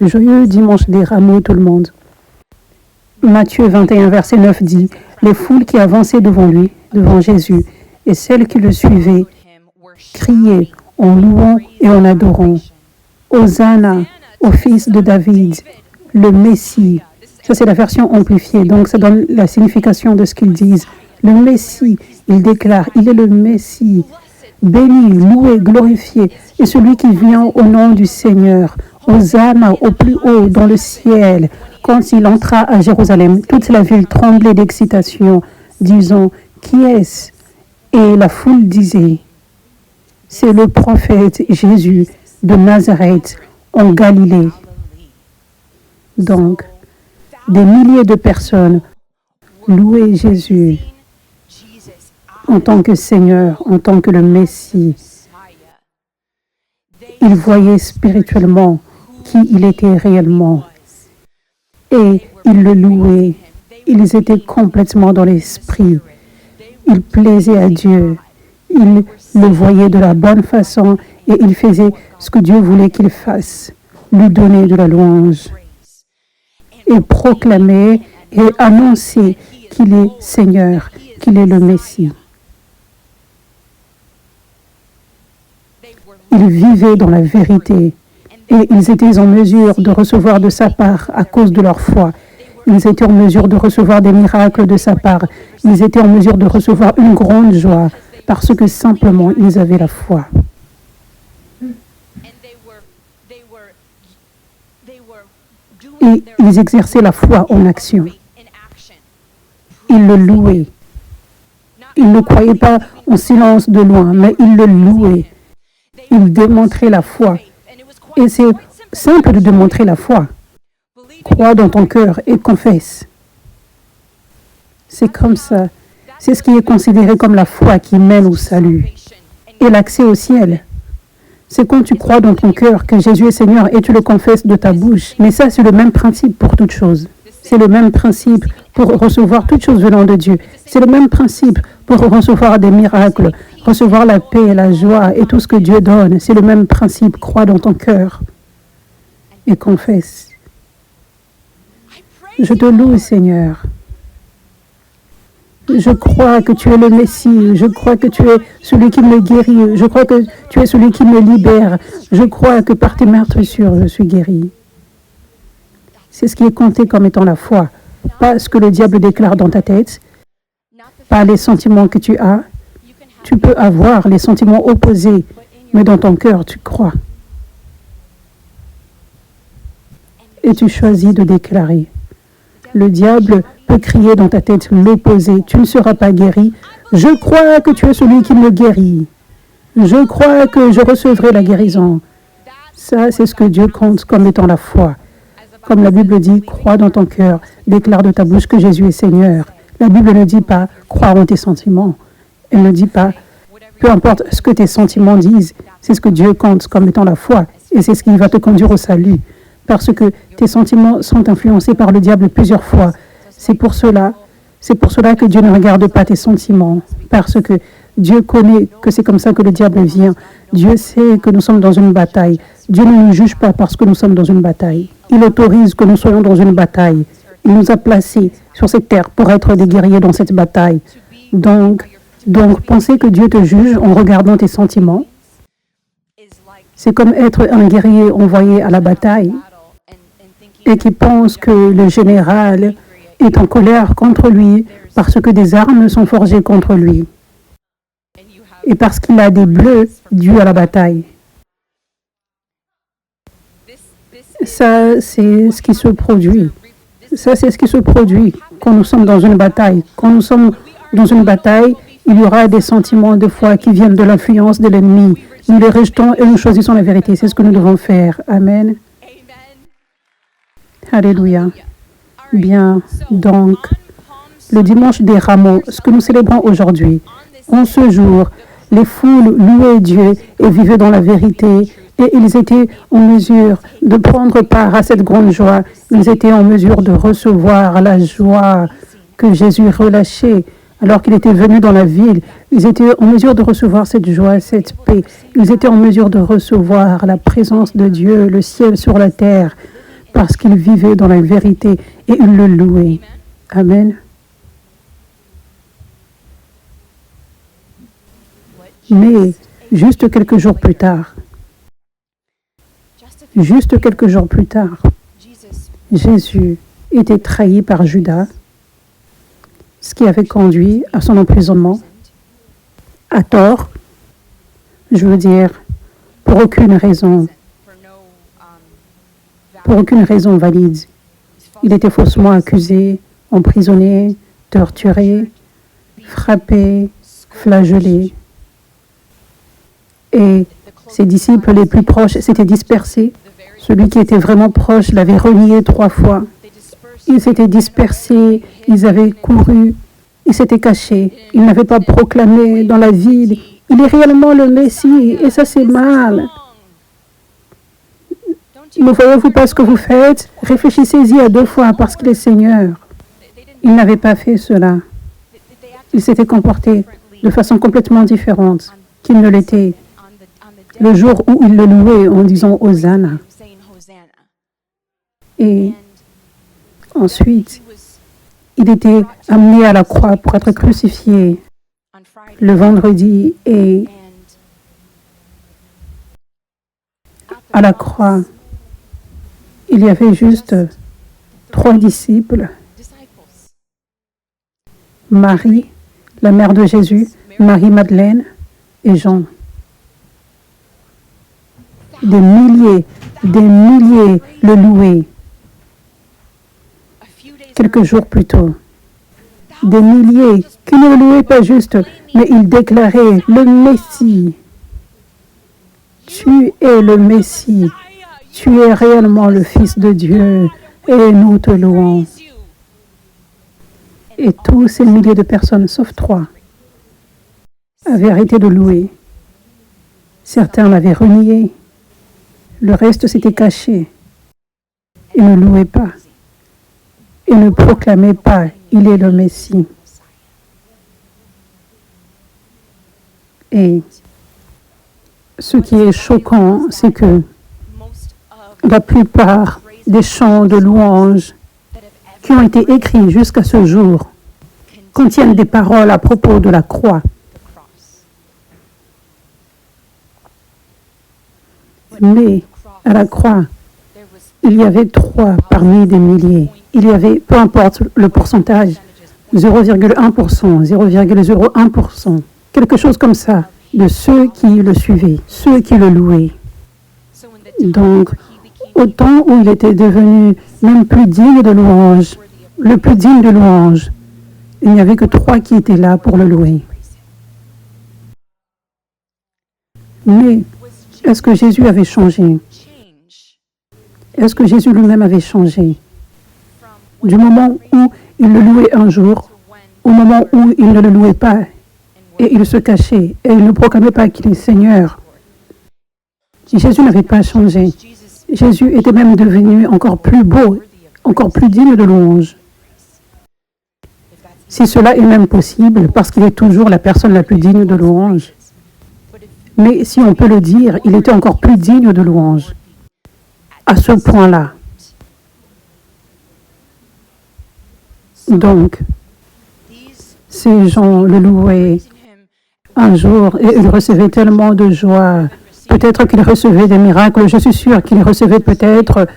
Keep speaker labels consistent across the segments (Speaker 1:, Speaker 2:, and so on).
Speaker 1: Joyeux dimanche des rameaux tout le monde. Matthieu 21, verset 9 dit, « Les foules qui avançaient devant lui, devant Jésus, et celles qui le suivaient, criaient en louant et en adorant. Hosanna au fils de David, le Messie. » Ça, c'est la version amplifiée, donc ça donne la signification de ce qu'ils disent. Le Messie, il déclare, il est le Messie. Béni, loué, glorifié est celui qui vient au nom du Seigneur. Hosanna au plus haut dans le ciel. Quand il entra à Jérusalem, toute la ville tremblait d'excitation, disant, « Qui est-ce » Et la foule disait, « C'est le prophète Jésus de Nazareth en Galilée. » Donc, des milliers de personnes louaient Jésus en tant que Seigneur, en tant que le Messie. Ils voyaient spirituellement qui il était réellement. Et ils le louaient. Ils étaient complètement dans l'esprit. Ils plaisaient à Dieu. Ils le voyaient de la bonne façon et ils faisaient ce que Dieu voulait qu'ils fassent, lui donner de la louange. Et proclamer et annoncer qu'il est Seigneur, qu'il est le Messie. Ils vivaient dans la vérité et ils étaient en mesure de recevoir de sa part à cause de leur foi. Ils étaient en mesure de recevoir des miracles de sa part. Ils étaient en mesure de recevoir une grande joie parce que simplement ils avaient la foi. Et ils exerçaient la foi en action. Ils le louaient. Ils ne croyaient pas en silence de loin, mais ils le louaient. Ils démontraient la foi. Et c'est simple de démontrer la foi. Crois dans ton cœur et confesse. C'est comme ça. C'est ce qui est considéré comme la foi qui mène au salut et l'accès au ciel. C'est quand tu crois dans ton cœur que Jésus est Seigneur et tu le confesses de ta bouche. Mais ça, c'est le même principe pour toutes choses. C'est le même principe pour recevoir toutes choses venant de Dieu. C'est le même principe pour recevoir des miracles, recevoir la paix, la joie et tout ce que Dieu donne. C'est le même principe. Crois dans ton cœur et confesse. Je te loue, Seigneur. Je crois que tu es le Messie. Je crois que tu es celui qui me guérit. Je crois que tu es celui qui me libère. Je crois que par tes meurtrissures, je suis guéri. C'est ce qui est compté comme étant la foi. Pas ce que le diable déclare dans ta tête, pas les sentiments que tu as. Tu peux avoir les sentiments opposés, mais dans ton cœur, tu crois. Et tu choisis de déclarer. Le diable peut crier dans ta tête l'opposé. Tu ne seras pas guéri. Je crois que tu es celui qui me guérit. Je crois que je recevrai la guérison. Ça, c'est ce que Dieu compte comme étant la foi. Comme la Bible dit, crois dans ton cœur, déclare de ta bouche que Jésus est Seigneur. La Bible ne dit pas, crois en tes sentiments. Elle ne dit pas, peu importe ce que tes sentiments disent, c'est ce que Dieu compte comme étant la foi. Et c'est ce qui va te conduire au salut. Parce que tes sentiments sont influencés par le diable plusieurs fois. C'est pour cela que Dieu ne regarde pas tes sentiments. Parce que Dieu connaît que c'est comme ça que le diable vient. Dieu sait que nous sommes dans une bataille. Dieu ne nous juge pas parce que nous sommes dans une bataille. Il autorise que nous soyons dans une bataille. Il nous a placés sur cette terre pour être des guerriers dans cette bataille. Donc, penser que Dieu te juge en regardant tes sentiments, c'est comme être un guerrier envoyé à la bataille et qui pense que le général est en colère contre lui parce que des armes sont forgées contre lui et parce qu'il a des bleus dus à la bataille. Ça, c'est ce qui se produit. Ça, c'est ce qui se produit quand nous sommes dans une bataille. Quand nous sommes dans une bataille, il y aura des sentiments de foi qui viennent de l'influence de l'ennemi. Nous les rejetons et nous choisissons la vérité. C'est ce que nous devons faire. Amen. Alléluia. Bien, donc, le dimanche des rameaux, ce que nous célébrons aujourd'hui, en ce jour, les foules louaient Dieu et vivaient dans la vérité. Et ils étaient en mesure de prendre part à cette grande joie. Ils étaient en mesure de recevoir la joie que Jésus relâchait alors qu'il était venu dans la ville. Ils étaient en mesure de recevoir cette joie, cette paix. Ils étaient en mesure de recevoir la présence de Dieu, le ciel sur la terre. parce qu'ils vivaient dans la vérité et ils le louaient. Amen. Mais juste quelques jours plus tard, Jésus était trahi par Judas, ce qui avait conduit à son emprisonnement, à tort, je veux dire, pour aucune raison valide. Il était faussement accusé, emprisonné, torturé, frappé, flagellé. Et ses disciples les plus proches s'étaient dispersés. Celui qui était vraiment proche l'avait renié 3 fois. Ils s'étaient dispersés, ils avaient couru, ils s'étaient cachés. Ils n'avaient pas proclamé dans la ville, il est réellement le Messie, et ça c'est mal. Ne voyez-vous pas ce que vous faites? Réfléchissez-y à 2 fois parce qu'il est Seigneur. Ils n'avaient pas fait cela. Ils s'étaient comportés de façon complètement différente qu'il ne l'était le jour où ils le louaient en disant Hosanna. Et ensuite, il était amené à la croix pour être crucifié le vendredi et à la croix, il y avait juste 3 disciples. Marie, la mère de Jésus, Marie-Madeleine et Jean. Des milliers le louaient. Quelques jours plus tôt, des milliers qui ne le louaient pas juste, mais ils déclaraient le Messie. Tu es le Messie. Tu es réellement le Fils de Dieu et nous te louons. Et tous ces milliers de personnes, sauf 3, avaient arrêté de louer. Certains l'avaient renié. Le reste s'était caché et ne louait pas. Et ne proclamait pas, il est le Messie. Et ce qui est choquant, c'est que la plupart des chants de louange qui ont été écrits jusqu'à ce jour contiennent des paroles à propos de la croix. Mais à la croix, il y avait 3 parmi des milliers. Il y avait, peu importe le pourcentage, 0,1%, 0,01%, quelque chose comme ça, de ceux qui le suivaient, ceux qui le louaient. Donc, au temps où il était devenu même plus digne de louange, le plus digne de louange, il n'y avait que 3 qui étaient là pour le louer. Mais est-ce que Jésus avait changé? Est-ce que Jésus lui-même avait changé? Du moment où il le louait un jour, au moment où il ne le louait pas, et il se cachait, et il ne proclamait pas qu'il est Seigneur, Jésus n'avait pas changé. Jésus était même devenu encore plus beau, encore plus digne de louange. Si cela est même possible, parce qu'il est toujours la personne la plus digne de louange. Mais si on peut le dire, il était encore plus digne de louange. À ce point-là. Donc, ces gens le louaient un jour et ils recevaient tellement de joie. Peut-être qu'ils recevaient des miracles. Je suis sûre qu'ils recevaient peut-être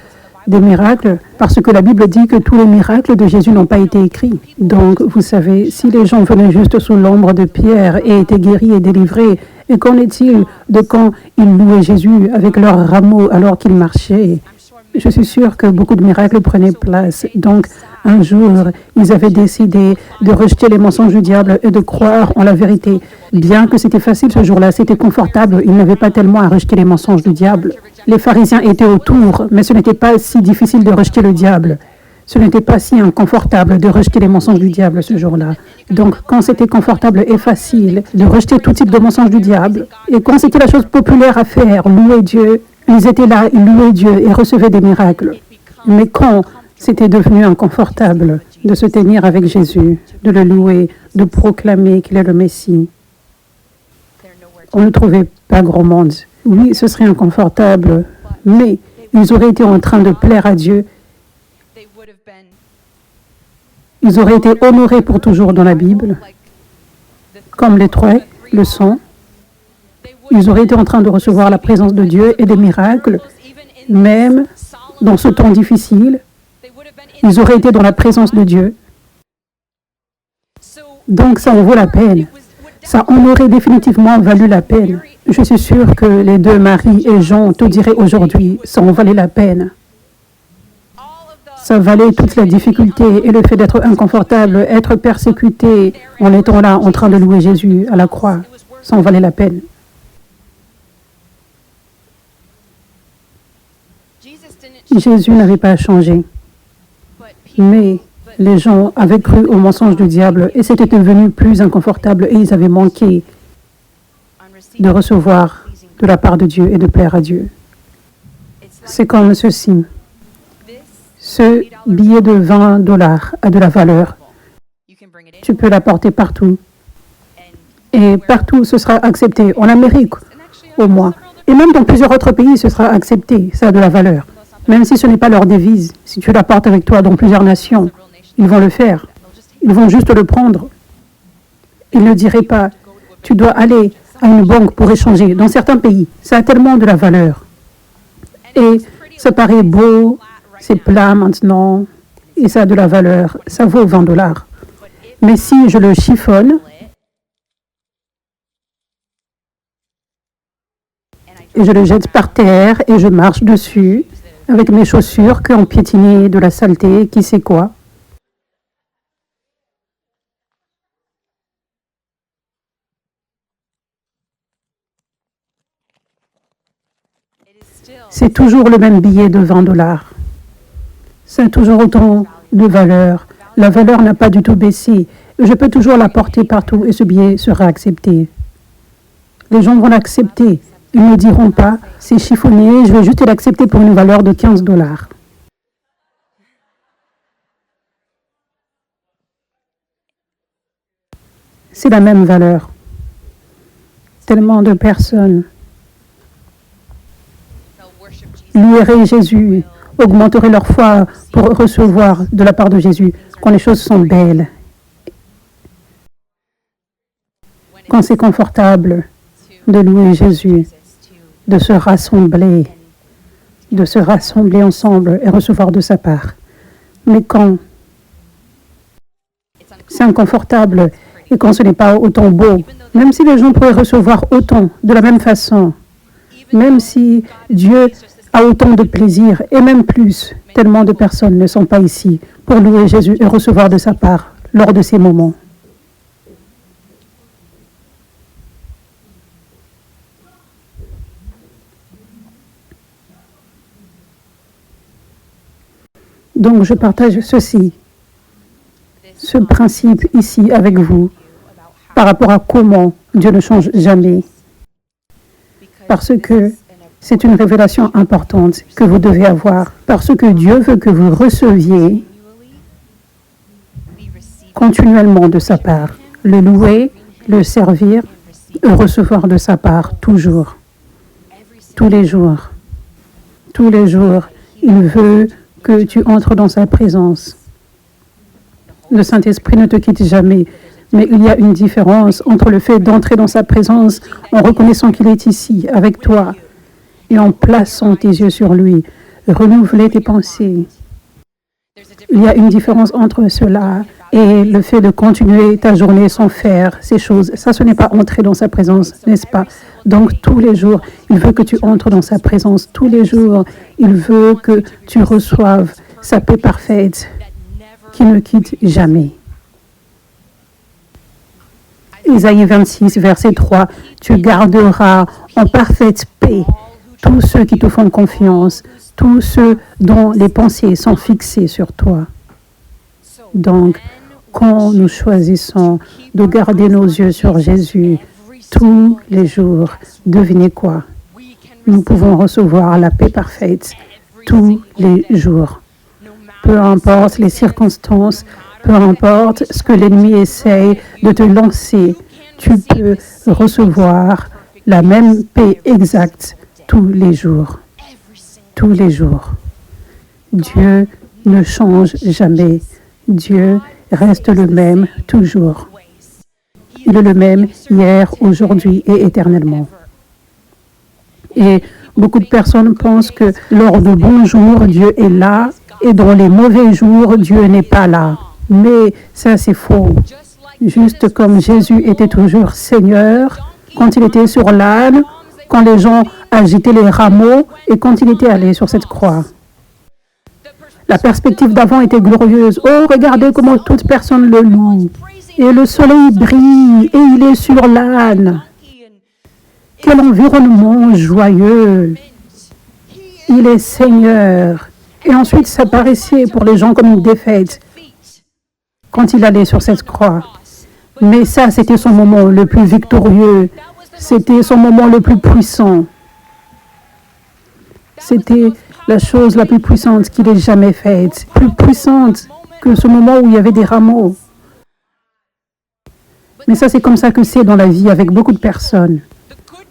Speaker 1: des miracles parce que la Bible dit que tous les miracles de Jésus n'ont pas été écrits. Donc, vous savez, si les gens venaient juste sous l'ombre de Pierre et étaient guéris et délivrés, et qu'en est-il de quand ils louaient Jésus avec leurs rameaux alors qu'ils marchaient? Je suis sûre que beaucoup de miracles prenaient place. Donc, un jour, ils avaient décidé de rejeter les mensonges du diable et de croire en la vérité. Bien que c'était facile ce jour-là, c'était confortable, ils n'avaient pas tellement à rejeter les mensonges du diable. Les pharisiens étaient autour, mais ce n'était pas si difficile de rejeter le diable. Ce n'était pas si inconfortable de rejeter les mensonges du diable ce jour-là. Donc, quand c'était confortable et facile de rejeter tout type de mensonges du diable, et quand c'était la chose populaire à faire, louer Dieu, ils étaient là, ils louaient Dieu et recevaient des miracles. Mais quand c'était devenu inconfortable de se tenir avec Jésus, de le louer, de proclamer qu'il est le Messie, on ne trouvait pas grand monde. Oui, ce serait inconfortable, mais ils auraient été en train de plaire à Dieu. Ils auraient été honorés pour toujours dans la Bible, comme les trois le sont. Ils auraient été en train de recevoir la présence de Dieu et des miracles, même dans ce temps difficile. Ils auraient été dans la présence de Dieu. Donc ça en vaut la peine. Ça en aurait définitivement valu la peine. Je suis sûre que les deux, Marie et Jean, te diraient aujourd'hui, ça en valait la peine. Ça valait toute la difficulté et le fait d'être inconfortable, être persécuté en étant là, en train de louer Jésus à la croix. Ça en valait la peine. Jésus n'avait pas changé. Mais les gens avaient cru au mensonge du diable et c'était devenu plus inconfortable et ils avaient manqué de recevoir de la part de Dieu et de plaire à Dieu. C'est comme ceci. Ce billet de $20 a de la valeur. Tu peux l'apporter partout. Et partout, ce sera accepté. En Amérique, au moins. Et même dans plusieurs autres pays, ce sera accepté. Ça a de la valeur. Même si ce n'est pas leur devise. Si tu l'apportes avec toi dans plusieurs nations, ils vont le faire. Ils vont juste le prendre. Ils ne diraient pas, tu dois aller à une banque pour échanger. Dans certains pays, ça a tellement de la valeur. Et ça paraît beau, c'est plat maintenant, et ça a de la valeur. Ça vaut $20. Mais si je le chiffonne, et je le jette par terre et je marche dessus, avec mes chaussures qui ont piétiné de la saleté, qui sait quoi. C'est toujours le même billet de $20. Ça a toujours autant de valeur. La valeur n'a pas du tout baissé. Je peux toujours la porter partout et ce billet sera accepté. Les gens vont l'accepter. Ils ne diront pas, c'est chiffonné, je vais juste l'accepter pour une valeur de $15. C'est la même valeur. Tellement de personnes loueraient Jésus, augmenteraient leur foi pour recevoir de la part de Jésus quand les choses sont belles, quand c'est confortable de louer Jésus, de se rassembler ensemble et recevoir de sa part. Mais quand c'est inconfortable et quand ce n'est pas autant beau, même si les gens pourraient recevoir autant, de la même façon, même si Dieu a autant de plaisir et même plus, tellement de personnes ne sont pas ici pour louer Jésus et recevoir de sa part lors de ces moments. Donc, je partage ceci, ce principe ici avec vous, par rapport à comment Dieu ne change jamais. Parce que c'est une révélation importante que vous devez avoir, parce que Dieu veut que vous receviez continuellement de sa part, le louer, le servir, et recevoir de sa part toujours, tous les jours. Tous les jours, il veut que tu entres dans sa présence. Le Saint-Esprit ne te quitte jamais, mais il y a une différence entre le fait d'entrer dans sa présence en reconnaissant qu'il est ici, avec toi, et en plaçant tes yeux sur lui, renouveler tes pensées. Il y a une différence entre cela et le fait de continuer ta journée sans faire ces choses. Ça, ce n'est pas entrer dans sa présence, n'est-ce pas? Donc, tous les jours, il veut que tu entres dans sa présence. Tous les jours, il veut que tu reçoives sa paix parfaite qui ne quitte jamais. Isaïe 26, verset 3, « Tu garderas en parfaite paix tous ceux qui te font confiance, tous ceux dont les pensées sont fixées sur toi. » Donc, quand nous choisissons de garder nos yeux sur Jésus tous les jours, devinez quoi? Nous pouvons recevoir la paix parfaite tous les jours. Peu importe les circonstances, peu importe ce que l'ennemi essaye de te lancer, tu peux recevoir la même paix exacte tous les jours. tous les jours. Dieu ne change jamais. Dieu reste le même toujours. Il est le même hier, aujourd'hui et éternellement. Et beaucoup de personnes pensent que lors de bons jours, Dieu est là et dans les mauvais jours, Dieu n'est pas là. Mais ça, c'est faux. Juste comme Jésus était toujours Seigneur, quand il était sur l'âne, quand les gens agitaient les rameaux et quand il était allé sur cette croix. La perspective d'avant était glorieuse. Oh, regardez comment toute personne le loue. Et le soleil brille et il est sur l'âne. Quel environnement joyeux. Il est Seigneur. Et ensuite, ça paraissait pour les gens comme une défaite quand il allait sur cette croix. Mais ça, c'était son moment le plus victorieux. C'était son moment le plus puissant. C'était la chose la plus puissante qu'il ait jamais faite. Plus puissante que ce moment où il y avait des rameaux. Mais ça, c'est comme ça que c'est dans la vie avec beaucoup de personnes.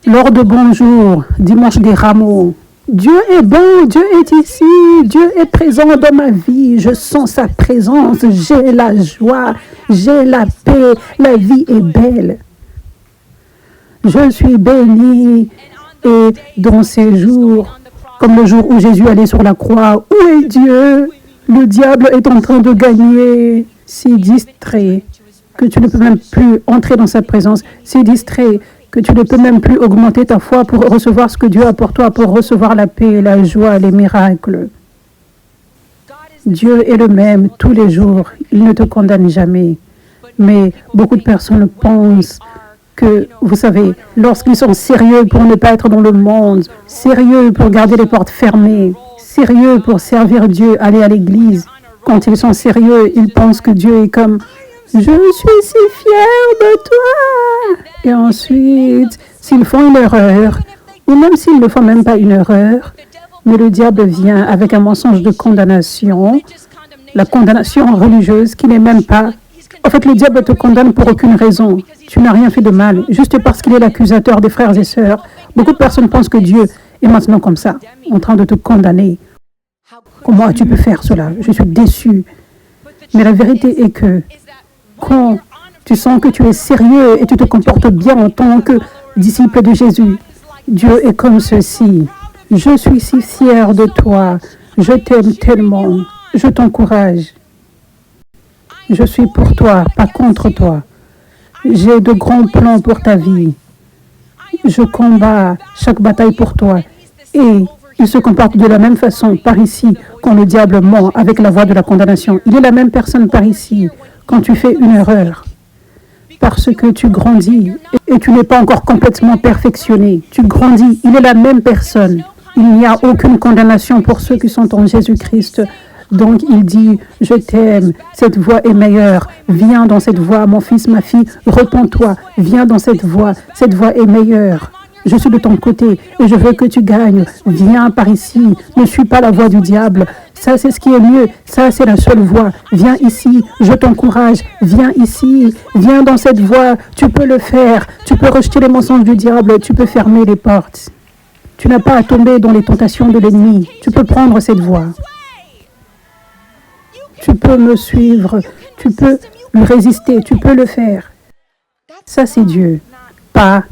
Speaker 1: Lors de bons jours, dimanche des rameaux, Dieu est bon, Dieu est ici, Dieu est présent dans ma vie, je sens sa présence, j'ai la joie, j'ai la paix, la vie est belle. Je suis béni et dans ces jours, comme le jour où Jésus allait sur la croix, où est Dieu? Le diable est en train de gagner, si distrait que tu ne peux même plus entrer dans sa présence, si distrait que tu ne peux même plus augmenter ta foi pour recevoir ce que Dieu a pour toi, pour recevoir la paix, la joie, les miracles. Dieu est le même tous les jours. Il ne te condamne jamais. Mais beaucoup de personnes pensent que, vous savez, lorsqu'ils sont sérieux pour ne pas être dans le monde, sérieux pour garder les portes fermées, sérieux pour servir Dieu, aller à l'église, quand ils sont sérieux, ils pensent que Dieu est comme « Je suis si fier de toi !» Et ensuite, s'ils font une erreur, ou même s'ils ne font même pas une erreur, mais le diable vient avec un mensonge de condamnation, la condamnation religieuse qui n'est même pas... En fait, le diable te condamne pour aucune raison. Tu n'as rien fait de mal, juste parce qu'il est l'accusateur des frères et sœurs. Beaucoup de personnes pensent que Dieu est maintenant comme ça, en train de te condamner. Comment tu peux faire cela? Je suis déçu. Mais la vérité est que quand tu sens que tu es sérieux et tu te comportes bien en tant que disciple de Jésus, Dieu est comme ceci. Je suis si fier de toi. Je t'aime tellement. Je t'encourage. Je suis pour toi, pas contre toi. J'ai de grands plans pour ta vie. Je combats chaque bataille pour toi. Et il se comporte de la même façon par ici quand le diable ment avec la voix de la condamnation. Il est la même personne par ici quand tu fais une erreur. Parce que tu grandis et tu n'es pas encore complètement perfectionné. Tu grandis, il est la même personne. Il n'y a aucune condamnation pour ceux qui sont en Jésus-Christ. Donc il dit, je t'aime, cette voie est meilleure. Viens dans cette voie, mon fils, ma fille, repens-toi. Viens dans cette voie est meilleure. Je suis de ton côté et je veux que tu gagnes. Viens par ici, ne suis pas la voie du diable. Ça, c'est ce qui est mieux. Ça, c'est la seule voie. Viens ici, je t'encourage. Viens ici, viens dans cette voie. Tu peux le faire. Tu peux rejeter les mensonges du diable. Tu peux fermer les portes. Tu n'as pas à tomber dans les tentations de l'ennemi. Tu peux prendre cette voie. Tu peux me suivre. Tu peux me résister. Tu peux le faire. Ça, c'est Dieu. Pas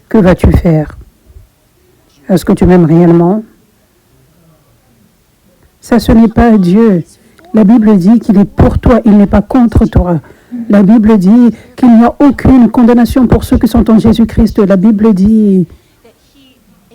Speaker 1: que vas-tu faire? Est-ce que tu m'aimes réellement? Ça, ce n'est pas Dieu. La Bible dit qu'il est pour toi, il n'est pas contre toi. La Bible dit qu'il n'y a aucune condamnation pour ceux qui sont en Jésus-Christ. La Bible dit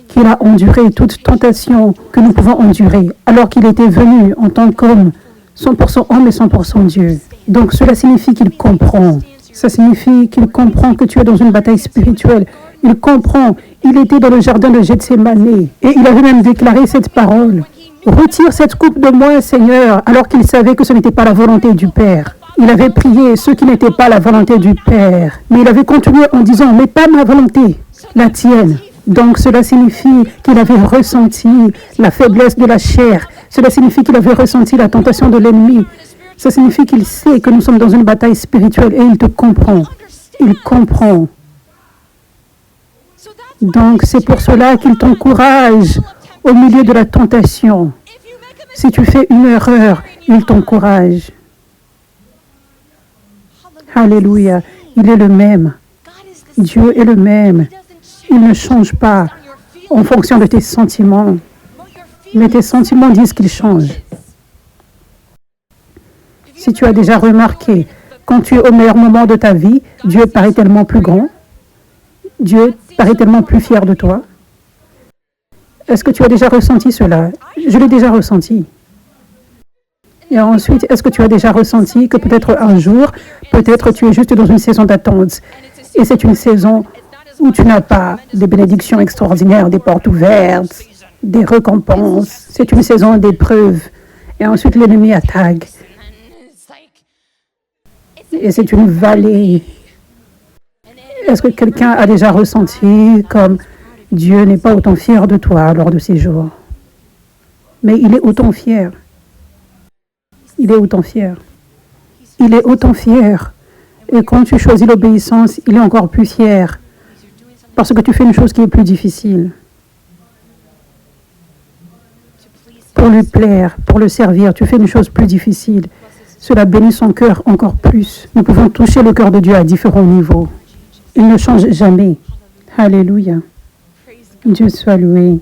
Speaker 1: qu'il a enduré toute tentation que nous pouvons endurer, alors qu'il était venu en tant qu'homme, 100% homme et 100% Dieu. Donc cela signifie qu'il comprend. Ça signifie qu'il comprend que tu es dans une bataille spirituelle. Il comprend. Il était dans le jardin de Gethsémani et il avait même déclaré cette parole. Retire cette coupe de moi, Seigneur, alors qu'il savait que ce n'était pas la volonté du Père. Il avait prié ce qui n'était pas la volonté du Père. Mais il avait continué en disant, mais pas ma volonté, la tienne. Donc cela signifie qu'il avait ressenti la faiblesse de la chair. Cela signifie qu'il avait ressenti la tentation de l'ennemi. Ça signifie qu'il sait que nous sommes dans une bataille spirituelle et il te comprend. Il comprend. Donc c'est pour cela qu'il t'encourage au milieu de la tentation. Si tu fais une erreur, il t'encourage. Alléluia. Il est le même. Dieu est le même. Il ne change pas en fonction de tes sentiments. Mais tes sentiments disent qu'il change. Si tu as déjà remarqué, quand tu es au meilleur moment de ta vie, Dieu paraît tellement plus grand. Dieu paraît tellement plus fier de toi. Est-ce que tu as déjà ressenti cela? Je l'ai déjà ressenti. Et ensuite, est-ce que tu as déjà ressenti que peut-être un jour, peut-être tu es juste dans une saison d'attente et c'est une saison où tu n'as pas des bénédictions extraordinaires, des portes ouvertes, des récompenses. C'est une saison d'épreuves. Et ensuite, l'ennemi attaque. Et c'est une vallée. Est-ce que quelqu'un a déjà ressenti comme Dieu n'est pas autant fier de toi lors de ces jours? Mais il est autant fier. Il est autant fier. Il est autant fier. Et quand tu choisis l'obéissance, il est encore plus fier. Parce que tu fais une chose qui est plus difficile. Pour lui plaire, pour le servir, tu fais une chose plus difficile. Cela bénit son cœur encore plus. Nous pouvons toucher le cœur de Dieu à différents niveaux. Il ne change jamais. Alléluia. Dieu soit loué.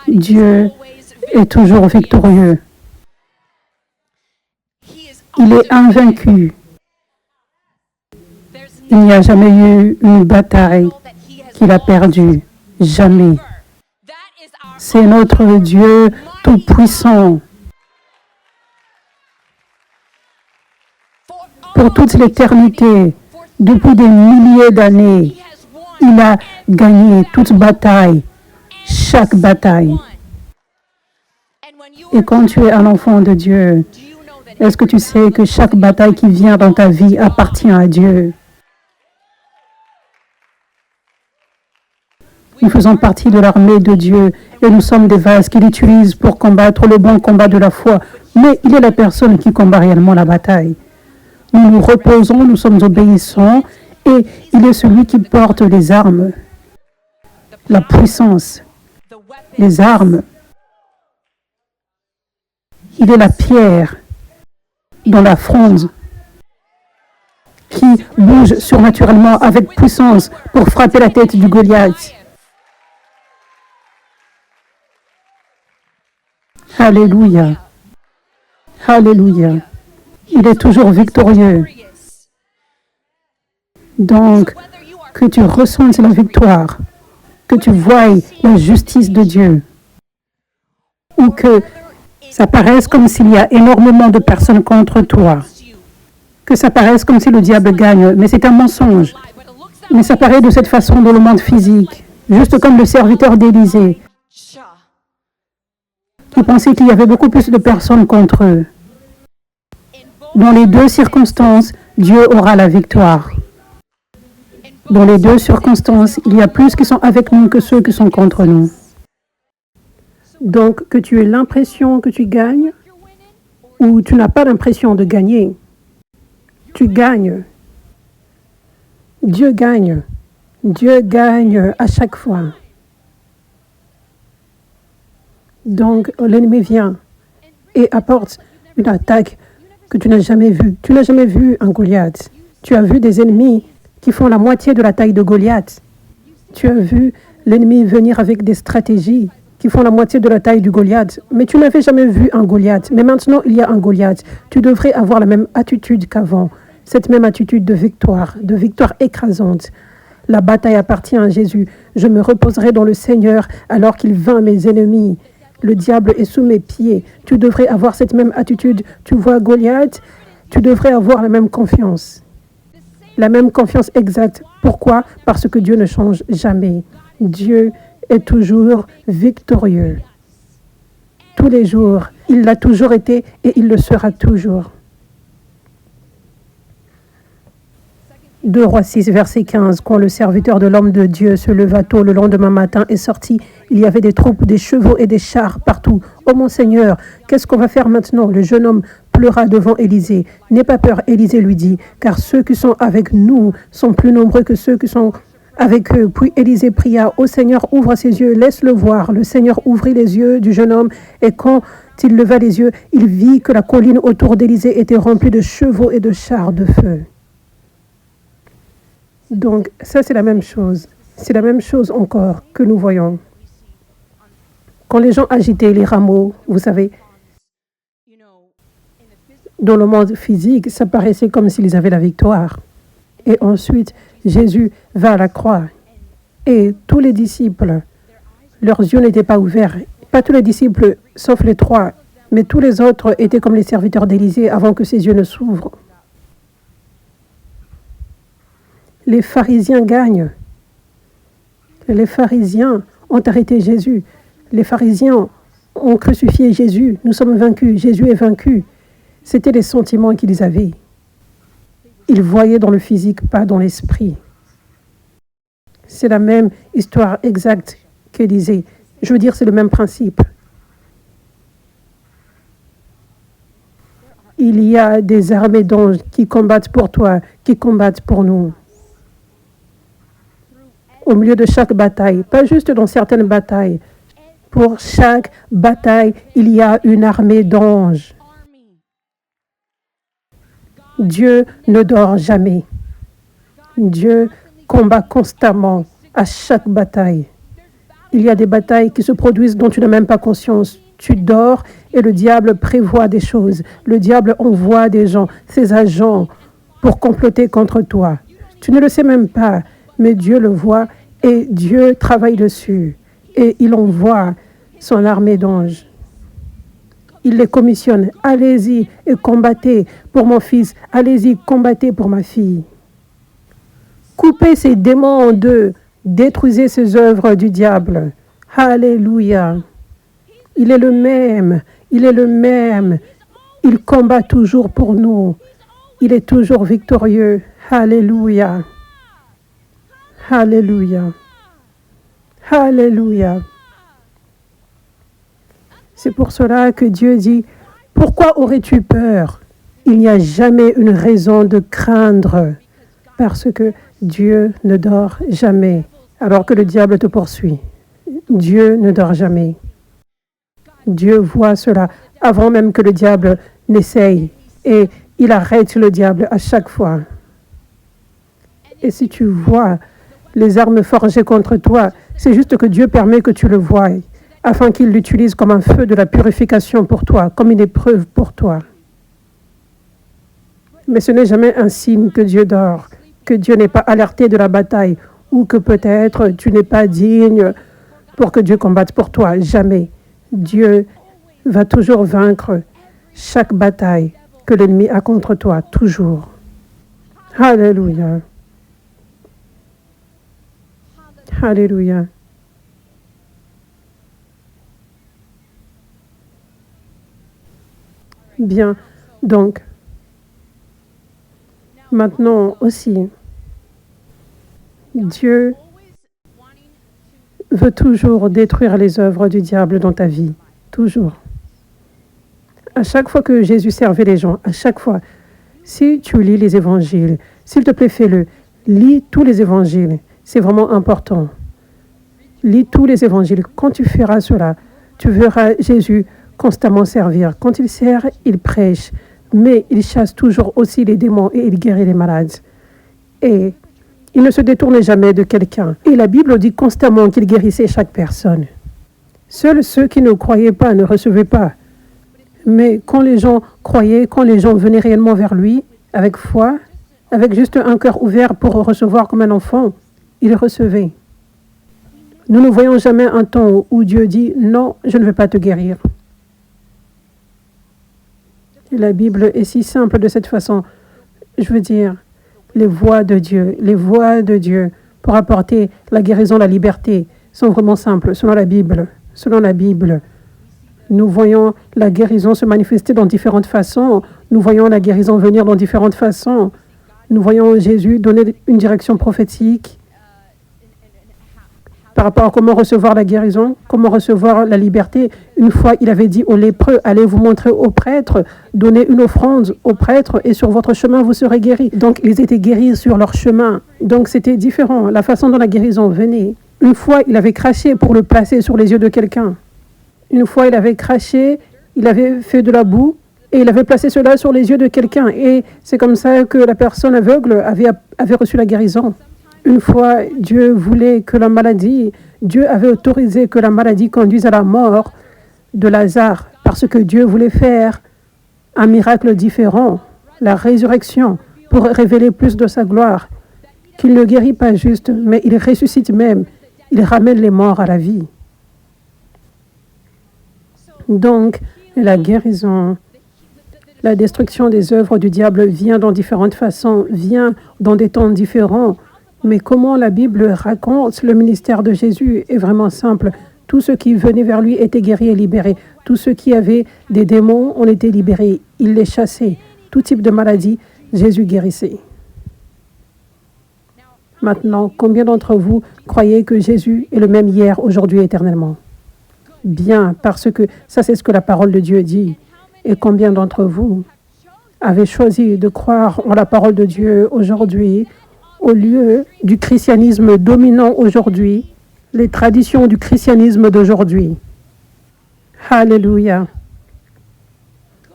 Speaker 1: Dieu est toujours victorieux. Il est invaincu. Il n'y a jamais eu une bataille qu'il a perdue. Jamais. C'est notre Dieu tout-puissant. Pour toute l'éternité, depuis des milliers d'années, il a gagné toute bataille, chaque bataille. Et quand tu es un enfant de Dieu, est-ce que tu sais que chaque bataille qui vient dans ta vie appartient à Dieu? Nous faisons partie de l'armée de Dieu et nous sommes des vases qu'il utilise pour combattre le bon combat de la foi. Mais il est la personne qui combat réellement la bataille. Nous nous reposons, nous sommes obéissants et il est celui qui porte les armes, la puissance, les armes. Il est la pierre dans la fronde qui bouge surnaturellement avec puissance pour frapper la tête du Goliath. Alléluia. Alléluia. Il est toujours victorieux. Donc, que tu ressentes la victoire, que tu voies la justice de Dieu, ou que ça paraisse comme s'il y a énormément de personnes contre toi, que ça paraisse comme si le diable gagne, mais c'est un mensonge. Mais ça paraît de cette façon dans le monde physique, juste comme le serviteur d'Élisée, qui pensait qu'il y avait beaucoup plus de personnes contre eux. Dans les deux circonstances, Dieu aura la victoire. Dans les deux circonstances, il y a plus qui sont avec nous que ceux qui sont contre nous. Donc, que tu aies l'impression que tu gagnes ou tu n'as pas l'impression de gagner, tu gagnes. Dieu gagne. Dieu gagne à chaque fois. Donc, l'ennemi vient et apporte une attaque que tu n'as jamais vue. Tu n'as jamais vu un Goliath. Tu as vu des ennemis qui font la moitié de la taille de Goliath. Tu as vu l'ennemi venir avec des stratégies qui font la moitié de la taille du Goliath. Mais tu n'avais jamais vu un Goliath. Mais maintenant, il y a un Goliath. Tu devrais avoir la même attitude qu'avant. Cette même attitude de victoire écrasante. La bataille appartient à Jésus. Je me reposerai dans le Seigneur alors qu'il vainc mes ennemis. Le diable est sous mes pieds. Tu devrais avoir cette même attitude. Tu vois Goliath, tu devrais avoir la même confiance. La même confiance exacte. Pourquoi? Parce que Dieu ne change jamais. Dieu est toujours victorieux. Tous les jours, il l'a toujours été et il le sera toujours. 2 Rois 6, verset 15. Quand le serviteur de l'homme de Dieu se leva tôt le lendemain matin et sortit, il y avait des troupes, des chevaux et des chars partout. « Oh mon Seigneur, qu'est-ce qu'on va faire maintenant ?» Le jeune homme pleura devant Élisée. « N'aie pas peur, Élisée lui dit, car ceux qui sont avec nous sont plus nombreux que ceux qui sont avec eux. » Puis Élisée pria, « Ô Seigneur, ouvre ses yeux, laisse-le voir. » Le Seigneur ouvrit les yeux du jeune homme, et quand il leva les yeux, il vit que la colline autour d'Élisée était remplie de chevaux et de chars de feu. Donc, ça, c'est la même chose. C'est la même chose encore que nous voyons. Quand les gens agitaient les rameaux, vous savez, dans le monde physique, ça paraissait comme s'ils avaient la victoire. Et ensuite, Jésus va à la croix. Et tous les disciples, leurs yeux n'étaient pas ouverts. Pas tous les disciples, sauf les 3, mais tous les autres étaient comme les serviteurs d'Élisée avant que ses yeux ne s'ouvrent. Les pharisiens gagnent. Les pharisiens ont arrêté Jésus. Les pharisiens ont crucifié Jésus. Nous sommes vaincus. Jésus est vaincu. C'était les sentiments qu'ils avaient. Ils voyaient dans le physique, pas dans l'esprit. C'est la même histoire exacte qu'Élisée. Je veux dire, c'est le même principe. Il y a des armées d'anges qui combattent pour toi, qui combattent pour nous. Au milieu de chaque bataille, pas juste dans certaines batailles. Pour chaque bataille, il y a une armée d'anges. Dieu ne dort jamais. Dieu combat constamment à chaque bataille. Il y a des batailles qui se produisent dont tu n'as même pas conscience. Tu dors et le diable prévoit des choses. Le diable envoie des gens, ses agents, pour comploter contre toi. Tu ne le sais même pas, mais Dieu le voit et Dieu travaille dessus. Et il envoie son armée d'anges. Il les commissionne. Allez-y et combattez pour mon fils. Allez-y, combattez pour ma fille. Coupez ces démons en deux. Détruisez ces œuvres du diable. Alléluia. Il est le même. Il est le même. Il combat toujours pour nous. Il est toujours victorieux. Alléluia. Alléluia. Alléluia. C'est pour cela que Dieu dit, « Pourquoi aurais-tu peur ?» Il n'y a jamais une raison de craindre, parce que Dieu ne dort jamais, alors que le diable te poursuit. Dieu ne dort jamais. Dieu voit cela avant même que le diable n'essaye, et il arrête le diable à chaque fois. Et si tu vois les armes forgées contre toi, c'est juste que Dieu permet que tu le voies, afin qu'il l'utilise comme un feu de la purification pour toi, comme une épreuve pour toi. Mais ce n'est jamais un signe que Dieu dort, que Dieu n'est pas alerté de la bataille, ou que peut-être tu n'es pas digne pour que Dieu combatte pour toi. Jamais. Dieu va toujours vaincre chaque bataille que l'ennemi a contre toi, toujours. Alléluia. Alléluia. Bien, donc, maintenant aussi, Dieu veut toujours détruire les œuvres du diable dans ta vie, toujours. À chaque fois que Jésus servait les gens, à chaque fois, si tu lis les évangiles, s'il te plaît, fais-le, lis tous les évangiles, c'est vraiment important. Lis tous les évangiles. Quand tu feras cela, tu verras Jésus constamment servir. Quand il sert, il prêche, mais il chasse toujours aussi les démons et il guérit les malades. Et il ne se détourne jamais de quelqu'un. Et la Bible dit constamment qu'il guérissait chaque personne. Seuls ceux qui ne croyaient pas ne recevaient pas. Mais quand les gens croyaient, quand les gens venaient réellement vers lui, avec foi, avec juste un cœur ouvert pour recevoir comme un enfant, ils recevaient. Nous ne voyons jamais un temps où Dieu dit « Non, je ne vais pas te guérir ». La Bible est si simple de cette façon. Je veux dire, les voies de Dieu pour apporter la guérison, la liberté, sont vraiment simples, selon la Bible. Selon la Bible, nous voyons la guérison se manifester dans différentes façons. Nous voyons la guérison venir dans différentes façons. Nous voyons Jésus donner une direction prophétique par rapport à comment recevoir la guérison, comment recevoir la liberté. Une fois, il avait dit aux lépreux, allez vous montrer au prêtre, donnez une offrande au prêtre et sur votre chemin, vous serez guéris. Donc, ils étaient guéris sur leur chemin. Donc, c'était différent, la façon dont la guérison venait. Une fois, il avait craché pour le placer sur les yeux de quelqu'un. Une fois, il avait craché, il avait fait de la boue et il avait placé cela sur les yeux de quelqu'un. Et c'est comme ça que la personne aveugle avait reçu la guérison. Une fois, Dieu avait autorisé que la maladie conduise à la mort de Lazare parce que Dieu voulait faire un miracle différent, la résurrection, pour révéler plus de sa gloire. Qu'il ne guérit pas juste, mais il ressuscite même. Il ramène les morts à la vie. Donc, la guérison, la destruction des œuvres du diable vient dans différentes façons, vient dans des temps différents. Mais comment la Bible raconte le ministère de Jésus est vraiment simple. Tous ceux qui venaient vers lui étaient guéris et libérés. Tous ceux qui avaient des démons ont été libérés. Il les chassait. Tout type de maladie, Jésus guérissait. Maintenant, combien d'entre vous croyez que Jésus est le même hier, aujourd'hui et éternellement? Bien, parce que ça, c'est ce que la parole de Dieu dit. Et combien d'entre vous avez choisi de croire en la parole de Dieu aujourd'hui au lieu du christianisme dominant aujourd'hui, les traditions du christianisme d'aujourd'hui? Alléluia.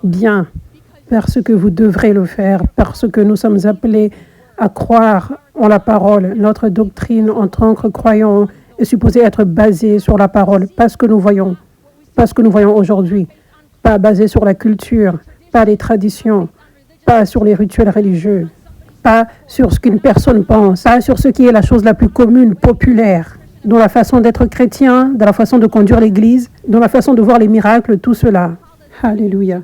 Speaker 1: Bien, parce que vous devrez le faire, parce que nous sommes appelés à croire en la parole. Notre doctrine en tant que croyants est supposée être basée sur la parole, pas ce que nous voyons aujourd'hui, pas basée sur la culture, pas les traditions, pas sur les rituels religieux, pas sur ce qu'une personne pense, pas sur ce qui est la chose la plus commune, populaire, dans la façon d'être chrétien, dans la façon de conduire l'Église, dans la façon de voir les miracles, tout cela. Alléluia.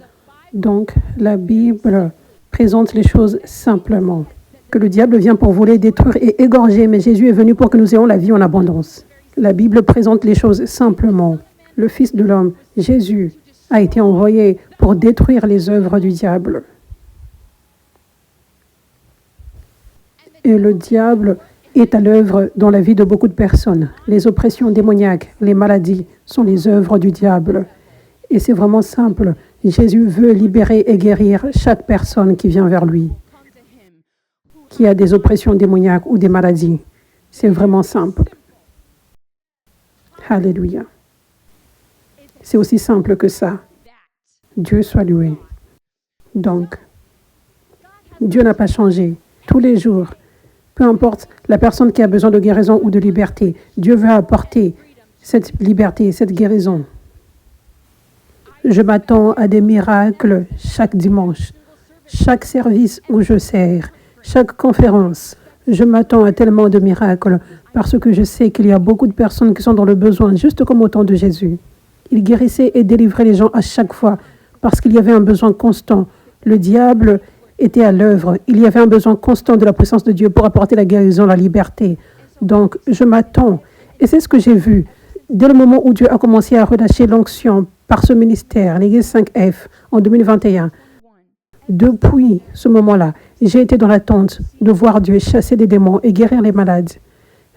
Speaker 1: Donc, la Bible présente les choses simplement. Que le diable vient pour voler, détruire et égorger, mais Jésus est venu pour que nous ayons la vie en abondance. La Bible présente les choses simplement. Le Fils de l'homme, Jésus, a été envoyé pour détruire les œuvres du diable. Et le diable est à l'œuvre dans la vie de beaucoup de personnes. Les oppressions démoniaques, les maladies sont les œuvres du diable. Et c'est vraiment simple. Jésus veut libérer et guérir chaque personne qui vient vers lui, qui a des oppressions démoniaques ou des maladies. C'est vraiment simple. Alléluia. C'est aussi simple que ça. Dieu soit loué. Donc, Dieu n'a pas changé. Tous les jours, peu importe la personne qui a besoin de guérison ou de liberté, Dieu veut apporter cette liberté, cette guérison. Je m'attends à des miracles chaque dimanche, chaque service où je sers, chaque conférence. Je m'attends à tellement de miracles parce que je sais qu'il y a beaucoup de personnes qui sont dans le besoin, juste comme au temps de Jésus. Il guérissait et délivrait les gens à chaque fois parce qu'il y avait un besoin constant. Le diable était à l'œuvre. Il y avait un besoin constant de la puissance de Dieu pour apporter la guérison, la liberté. Donc, je m'attends. Et c'est ce que j'ai vu. Dès le moment où Dieu a commencé à relâcher l'onction par ce ministère, l'Église 5F, en 2021, depuis ce moment-là, j'ai été dans l'attente de voir Dieu chasser des démons et guérir les malades,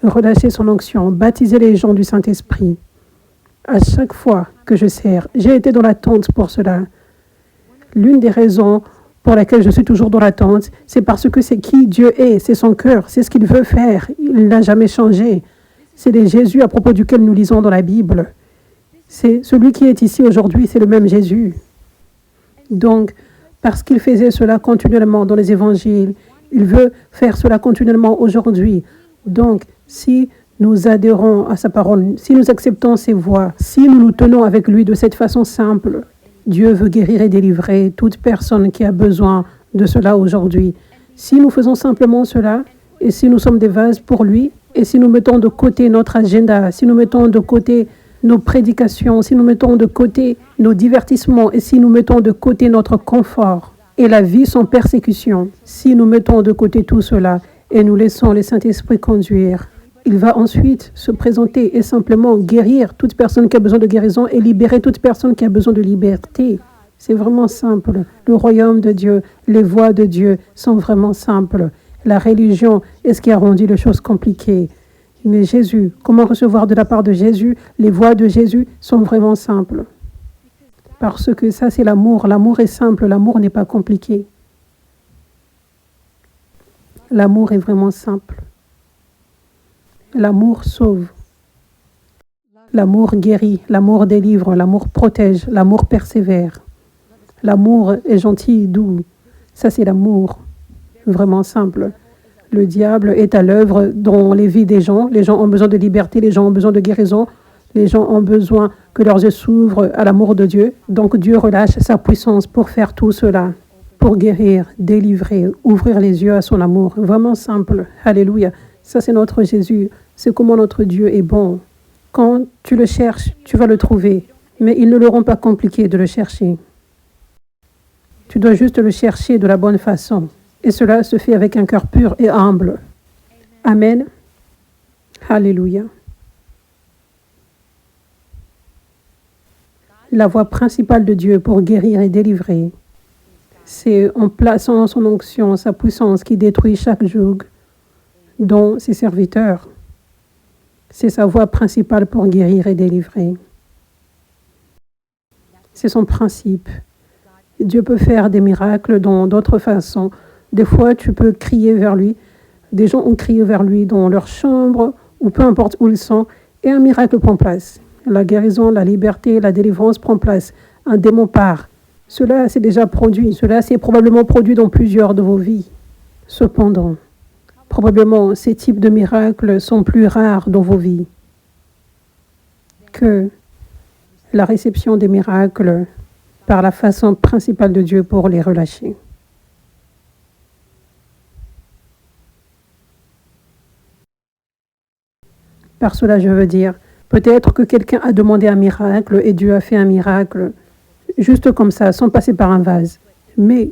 Speaker 1: relâcher son onction, baptiser les gens du Saint-Esprit. À chaque fois que je sers, j'ai été dans l'attente pour cela. L'une des raisons pour laquelle je suis toujours dans l'attente, c'est parce que c'est qui Dieu est, c'est son cœur, c'est ce qu'il veut faire. Il n'a jamais changé. C'est le Jésus à propos duquel nous lisons dans la Bible. C'est celui qui est ici aujourd'hui, c'est le même Jésus. Donc, parce qu'il faisait cela continuellement dans les évangiles, il veut faire cela continuellement aujourd'hui. Donc, si nous adhérons à sa parole, si nous acceptons ses voies, si nous nous tenons avec lui de cette façon simple, Dieu veut guérir et délivrer toute personne qui a besoin de cela aujourd'hui. Si nous faisons simplement cela, et si nous sommes des vases pour lui, et si nous mettons de côté notre agenda, si nous mettons de côté nos prédications, si nous mettons de côté nos divertissements, et si nous mettons de côté notre confort et la vie sans persécution, si nous mettons de côté tout cela et nous laissons le Saint-Esprit conduire, il va ensuite se présenter et simplement guérir toute personne qui a besoin de guérison et libérer toute personne qui a besoin de liberté. C'est vraiment simple. Le royaume de Dieu, les voies de Dieu sont vraiment simples. La religion est ce qui a rendu les choses compliquées. Mais Jésus, comment recevoir de la part de Jésus? Les voies de Jésus sont vraiment simples. Parce que ça, c'est l'amour. L'amour est simple, l'amour n'est pas compliqué. L'amour est vraiment simple. L'amour sauve. L'amour guérit, l'amour délivre, l'amour protège, l'amour persévère. L'amour est gentil, doux. Ça, c'est l'amour. Vraiment simple. Le diable est à l'œuvre dans les vies des gens. Les gens ont besoin de liberté, les gens ont besoin de guérison. Les gens ont besoin que leurs yeux s'ouvrent à l'amour de Dieu. Donc Dieu relâche sa puissance pour faire tout cela, pour guérir, délivrer, ouvrir les yeux à son amour. Vraiment simple. Alléluia. Ça, c'est notre Jésus. C'est comment notre Dieu est bon. Quand tu le cherches, tu vas le trouver. Mais ils ne l'auront pas compliqué de le chercher. Tu dois juste le chercher de la bonne façon. Et cela se fait avec un cœur pur et humble. Amen. Alléluia. La voie principale de Dieu pour guérir et délivrer, c'est en plaçant son onction, sa puissance qui détruit chaque joug dont ses serviteurs. C'est sa voie principale pour guérir et délivrer. C'est son principe. Dieu peut faire des miracles dans d'autres façons. Des fois, tu peux crier vers lui. Des gens ont crié vers lui dans leur chambre ou peu importe où ils sont et un miracle prend place. La guérison, la liberté, la délivrance prend place. Un démon part. Cela s'est déjà produit. Cela s'est probablement produit dans plusieurs de vos vies. Cependant, probablement ces types de miracles sont plus rares dans vos vies que la réception des miracles par la façon principale de Dieu pour les relâcher. Par cela, je veux dire, peut-être que quelqu'un a demandé un miracle et Dieu a fait un miracle, juste comme ça, sans passer par un vase. Mais,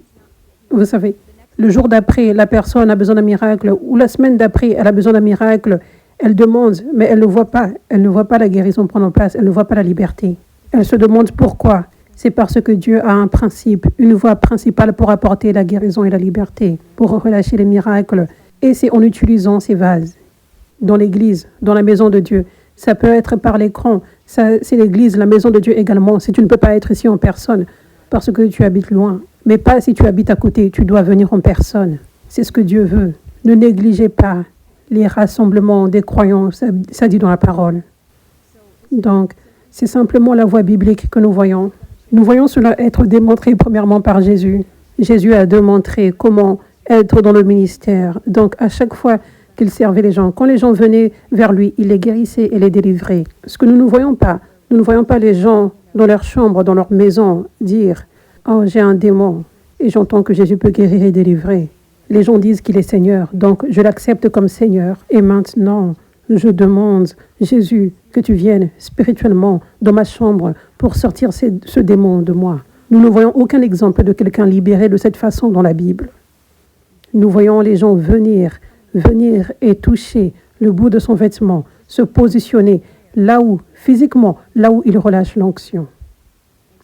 Speaker 1: vous savez, le jour d'après, la personne a besoin d'un miracle, ou la semaine d'après, elle a besoin d'un miracle. Elle demande, mais elle ne voit pas. Elle ne voit pas la guérison prendre place, elle ne voit pas la liberté. Elle se demande pourquoi. C'est parce que Dieu a un principe, une voie principale pour apporter la guérison et la liberté, pour relâcher les miracles. Et c'est en utilisant ces vases. Dans l'église, dans la maison de Dieu. Ça peut être par l'écran. C'est l'église, la maison de Dieu également. Si tu ne peux pas être ici en personne, parce que tu habites loin. Mais pas si tu habites à côté, tu dois venir en personne. C'est ce que Dieu veut. Ne négligez pas les rassemblements des croyants, ça dit dans la parole. Donc, c'est simplement la voie biblique que nous voyons. Nous voyons cela être démontré premièrement par Jésus. Jésus a démontré comment être dans le ministère. Donc, à chaque fois qu'il servait les gens, quand les gens venaient vers lui, il les guérissait et les délivrait. Ce que nous ne voyons pas, nous ne voyons pas les gens dans leur chambre, dans leur maison, dire « Oh, j'ai un démon et j'entends que Jésus peut guérir et délivrer. » Les gens disent qu'il est Seigneur, donc je l'accepte comme Seigneur. Et maintenant, je demande, Jésus, que tu viennes spirituellement dans ma chambre pour sortir ce démon de moi. Nous ne voyons aucun exemple de quelqu'un libéré de cette façon dans la Bible. Nous voyons les gens venir et toucher le bout de son vêtement, se positionner là où, physiquement, là où il relâche l'onction.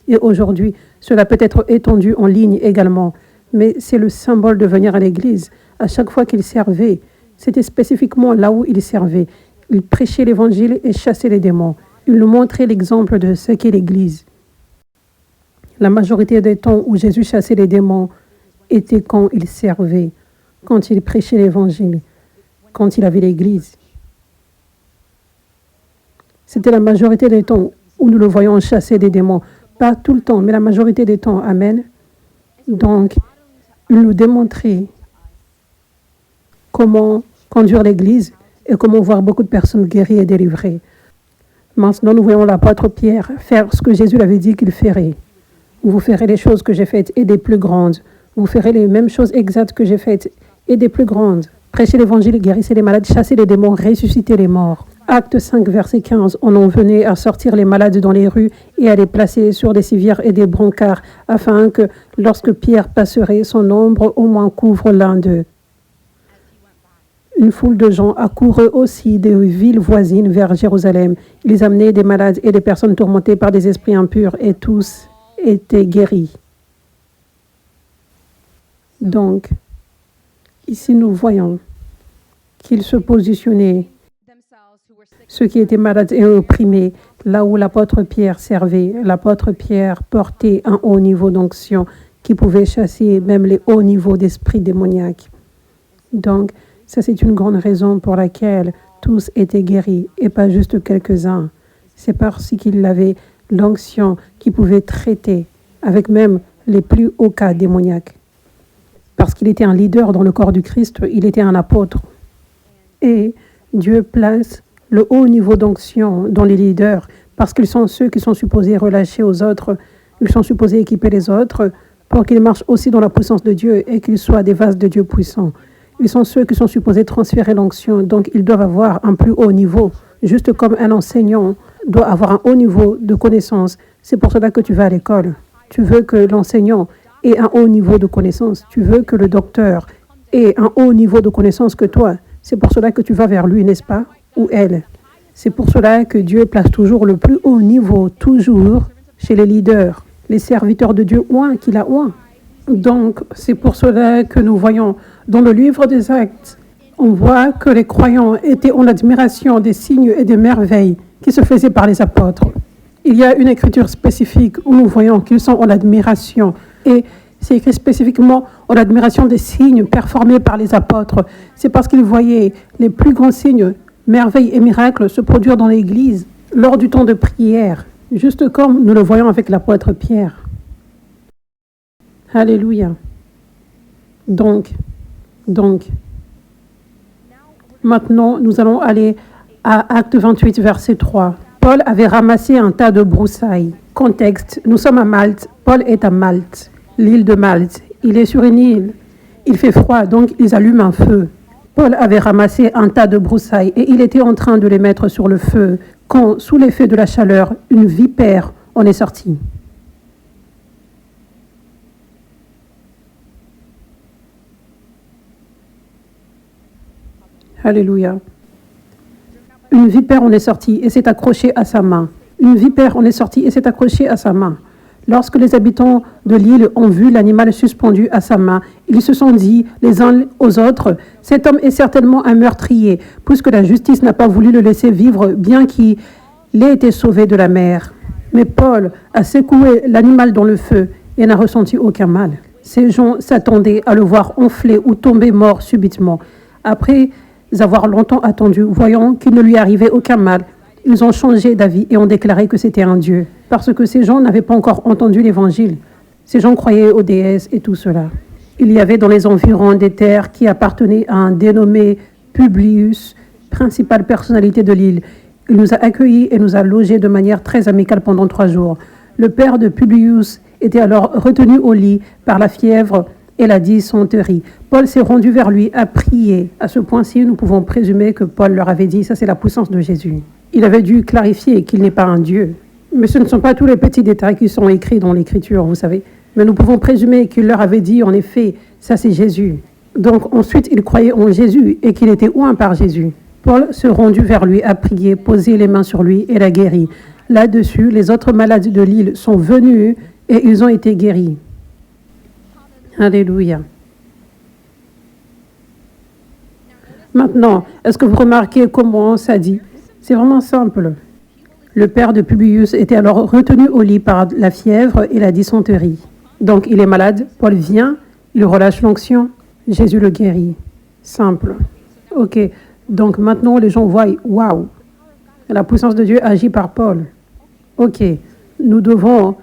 Speaker 1: Et aujourd'hui, cela peut être étendu en ligne également, mais c'est le symbole de venir à l'église. À chaque fois qu'il servait, c'était spécifiquement là où il servait. Il prêchait l'évangile et chassait les démons. Il nous montrait l'exemple de ce qu'est l'église. La majorité des temps où Jésus chassait les démons était quand il servait, quand il prêchait l'évangile, quand il avait l'église. C'était la majorité des temps où nous le voyons chasser des démons. Pas tout le temps, mais la majorité des temps. Amen. Donc, il nous démontrait comment conduire l'église et comment voir beaucoup de personnes guéries et délivrées. Maintenant, nous voyons l'apôtre Pierre faire ce que Jésus l'avait dit qu'il ferait. Vous ferez les choses que j'ai faites et des plus grandes. Vous ferez les mêmes choses exactes que j'ai faites et des plus grandes. Prêchez l'évangile, guérissez les malades, chassez les démons, ressuscitez les morts. Acte 5, verset 15. On en venait à sortir les malades dans les rues et à les placer sur des civières et des brancards, afin que, lorsque Pierre passerait, son ombre au moins couvre l'un d'eux. Une foule de gens accourut aussi des villes voisines vers Jérusalem. Ils amenaient des malades et des personnes tourmentées par des esprits impurs, et tous étaient guéris. Donc, ici nous voyons qu'ils se positionnaient ceux qui étaient malades et opprimés, là où l'apôtre Pierre servait. L'apôtre Pierre portait un haut niveau d'onction qui pouvait chasser même les hauts niveaux d'esprit démoniaque. Donc, ça c'est une grande raison pour laquelle tous étaient guéris et pas juste quelques-uns. C'est parce qu'il avait l'onction qui pouvait traiter avec même les plus hauts cas démoniaques. Parce qu'il était un leader dans le corps du Christ, il était un apôtre. Et Dieu place le haut niveau d'onction dans les leaders parce qu'ils sont ceux qui sont supposés relâcher aux autres, ils sont supposés équiper les autres pour qu'ils marchent aussi dans la puissance de Dieu et qu'ils soient des vases de Dieu puissants. Ils sont ceux qui sont supposés transférer l'onction, donc ils doivent avoir un plus haut niveau, juste comme un enseignant doit avoir un haut niveau de connaissance. C'est pour cela que tu vas à l'école. Tu veux que l'enseignant ait un haut niveau de connaissance. Tu veux que le docteur ait un haut niveau de connaissance que toi. C'est pour cela que tu vas vers lui, n'est-ce pas? Ou elle. C'est pour cela que Dieu place toujours le plus haut niveau, toujours, chez les leaders, les serviteurs de Dieu oint qu'il a oint. Donc, c'est pour cela que nous voyons dans le livre des Actes, on voit que les croyants étaient en admiration des signes et des merveilles qui se faisaient par les apôtres. Il y a une écriture spécifique où nous voyons qu'ils sont en admiration. Et c'est écrit spécifiquement en admiration des signes performés par les apôtres. C'est parce qu'ils voyaient les plus grands signes, merveilles et miracles se produire dans l'Église lors du temps de prière, juste comme nous le voyons avec l'apôtre Pierre. Alléluia. Donc, maintenant, nous allons aller à Acte 28, verset 3. Paul avait ramassé un tas de broussailles. Contexte, nous sommes à Malte. Paul est à Malte, l'île de Malte. Il est sur une île. Il fait froid, donc ils allument un feu. Paul avait ramassé un tas de broussailles et il était en train de les mettre sur le feu quand, sous l'effet de la chaleur, une vipère en est sortie. Alléluia. Une vipère en est sortie et s'est accrochée à sa main. Une vipère en est sortie et s'est accrochée à sa main. Lorsque les habitants de l'île ont vu l'animal suspendu à sa main, ils se sont dit les uns aux autres, « Cet homme est certainement un meurtrier, puisque la justice n'a pas voulu le laisser vivre, bien qu'il ait été sauvé de la mer. » Mais Paul a secoué l'animal dans le feu et n'a ressenti aucun mal. Ces gens s'attendaient à le voir enfler ou tomber mort subitement. Après avoir longtemps attendu, voyant qu'il ne lui arrivait aucun mal, ils ont changé d'avis et ont déclaré que c'était un dieu. Parce que ces gens n'avaient pas encore entendu l'évangile. Ces gens croyaient aux déesses et tout cela. Il y avait dans les environs des terres qui appartenaient à un dénommé Publius, principale personnalité de l'île. Il nous a accueillis et nous a logés de manière très amicale pendant 3 jours. Le père de Publius était alors retenu au lit par la fièvre et la dysenterie. Paul s'est rendu vers lui à prier. À ce point-ci, nous pouvons présumer que Paul leur avait dit, ça c'est la puissance de Jésus. Il avait dû clarifier qu'il n'est pas un Dieu. Mais ce ne sont pas tous les petits détails qui sont écrits dans l'Écriture, vous savez. Mais nous pouvons présumer qu'il leur avait dit, en effet, ça c'est Jésus. Donc ensuite, il croyait en Jésus et qu'il était oint par Jésus. Paul s'est rendu vers lui à prier, poser les mains sur lui et l'a guéri. Là-dessus, les autres malades de l'île sont venus et ils ont été guéris. Alléluia. Maintenant, est-ce que vous remarquez comment ça dit? C'est vraiment simple. Le père de Publius était alors retenu au lit par la fièvre et la dysenterie. Donc, il est malade, Paul vient, il relâche l'onction, Jésus le guérit. Simple. Ok, donc maintenant les gens voient, waouh, la puissance de Dieu agit par Paul. Ok, nous devons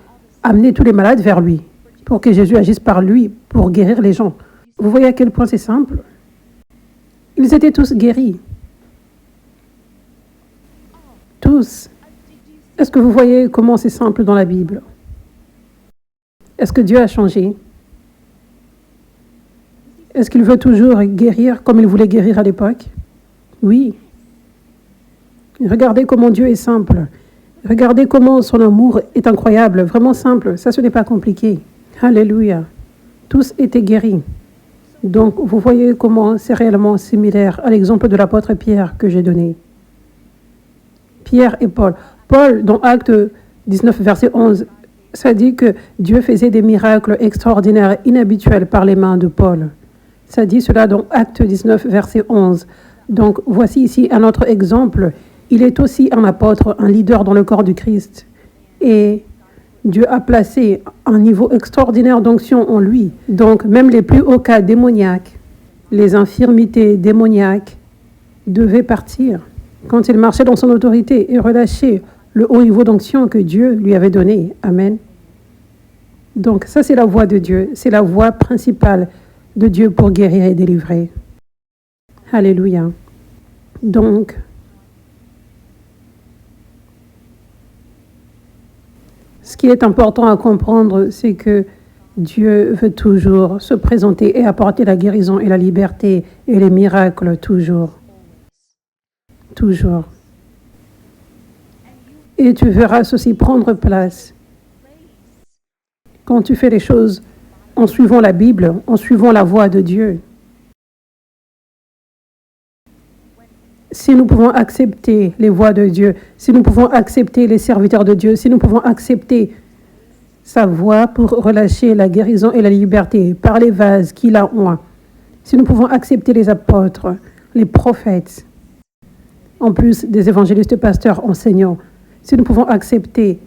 Speaker 1: amener tous les malades vers lui, pour que Jésus agisse par lui, pour guérir les gens. Vous voyez à quel point c'est simple? Ils étaient tous guéris. Tous. Est-ce que vous voyez comment c'est simple dans la Bible? Est-ce que Dieu a changé? Est-ce qu'il veut toujours guérir comme il voulait guérir à l'époque? Oui. Regardez comment Dieu est simple. Regardez comment son amour est incroyable, vraiment simple. Ça, ce n'est pas compliqué. Alléluia. Tous étaient guéris. Donc, vous voyez comment c'est réellement similaire à l'exemple de l'apôtre Pierre que j'ai donné. Pierre et Paul. Paul, dans Acte 19, verset 11, ça dit que Dieu faisait des miracles extraordinaires, inhabituels par les mains de Paul. Ça dit cela dans Acte 19, verset 11. Donc, voici ici un autre exemple. Il est aussi un apôtre, un leader dans le corps du Christ. Et Dieu a placé un niveau extraordinaire d'onction en lui. Donc, même les plus hauts cas démoniaques, les infirmités démoniaques devaient partir quand il marchait dans son autorité et relâcher le haut niveau d'onction que Dieu lui avait donné. Amen. Donc, ça, c'est la voie de Dieu. C'est la voie principale de Dieu pour guérir et délivrer. Alléluia. Donc, ce qui est important à comprendre, c'est que Dieu veut toujours se présenter et apporter la guérison et la liberté et les miracles, toujours. Toujours. Et tu verras ceci prendre place quand tu fais les choses en suivant la Bible, en suivant la voie de Dieu. Si nous pouvons accepter les voies de Dieu, si nous pouvons accepter les serviteurs de Dieu, si nous pouvons accepter sa voie pour relâcher la guérison et la liberté par les vases qu'il a en, si nous pouvons accepter les apôtres, les prophètes, en plus des évangélistes, pasteurs, enseignants, si nous pouvons accepter,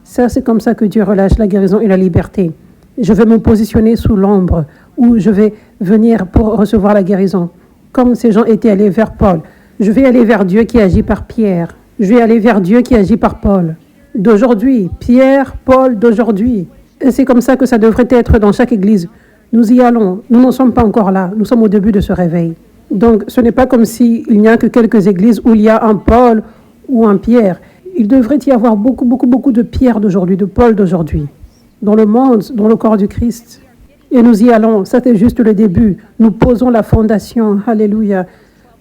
Speaker 1: ça c'est comme ça que Dieu relâche la guérison et la liberté. Je vais me positionner sous l'ombre où je vais venir pour recevoir la guérison. Comme ces gens étaient allés vers Paul, je vais aller vers Dieu qui agit par Pierre. Je vais aller vers Dieu qui agit par Paul. D'aujourd'hui, Pierre, Paul, d'aujourd'hui. Et c'est comme ça que ça devrait être dans chaque église. Nous y allons. Nous n'en sommes pas encore là. Nous sommes au début de ce réveil. Donc, ce n'est pas comme s'il n'y a que quelques églises où il y a un Paul ou un Pierre. Il devrait y avoir beaucoup de Pierre d'aujourd'hui, de Paul d'aujourd'hui. Dans le monde, dans le corps du Christ. Et nous y allons. Ça, c'est juste le début. Nous posons la fondation. Alléluia.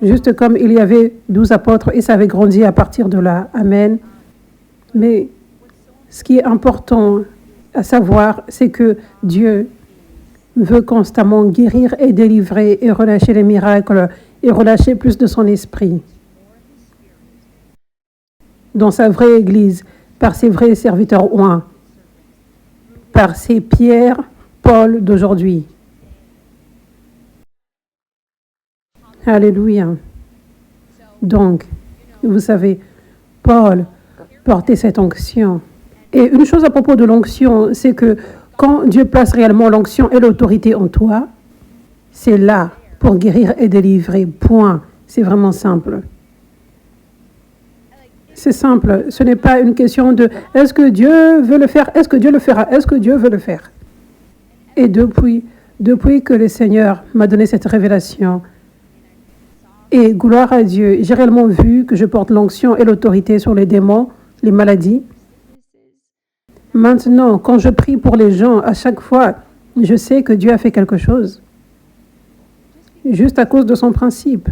Speaker 1: Juste comme il y avait 12 apôtres et ça avait grandi à partir de là. Amen. Mais ce qui est important à savoir, c'est que Dieu veut constamment guérir et délivrer et relâcher les miracles et relâcher plus de son esprit dans sa vraie Église, par ses vrais serviteurs oints, par ses Pierre, Paul d'aujourd'hui. Alléluia. Donc, vous savez, Paul portait cette onction. Et une chose à propos de l'onction, c'est que quand Dieu place réellement l'onction et l'autorité en toi, c'est là pour guérir et délivrer. Point. C'est vraiment simple. C'est simple. Ce n'est pas une question de est-ce que Dieu veut le faire? Est-ce que Dieu le fera? Est-ce que Dieu veut le faire? Et depuis que le Seigneur m'a donné cette révélation, et gloire à Dieu, j'ai réellement vu que je porte l'onction et l'autorité sur les démons, les maladies. Maintenant, quand je prie pour les gens, à chaque fois, je sais que Dieu a fait quelque chose. Juste à cause de son principe.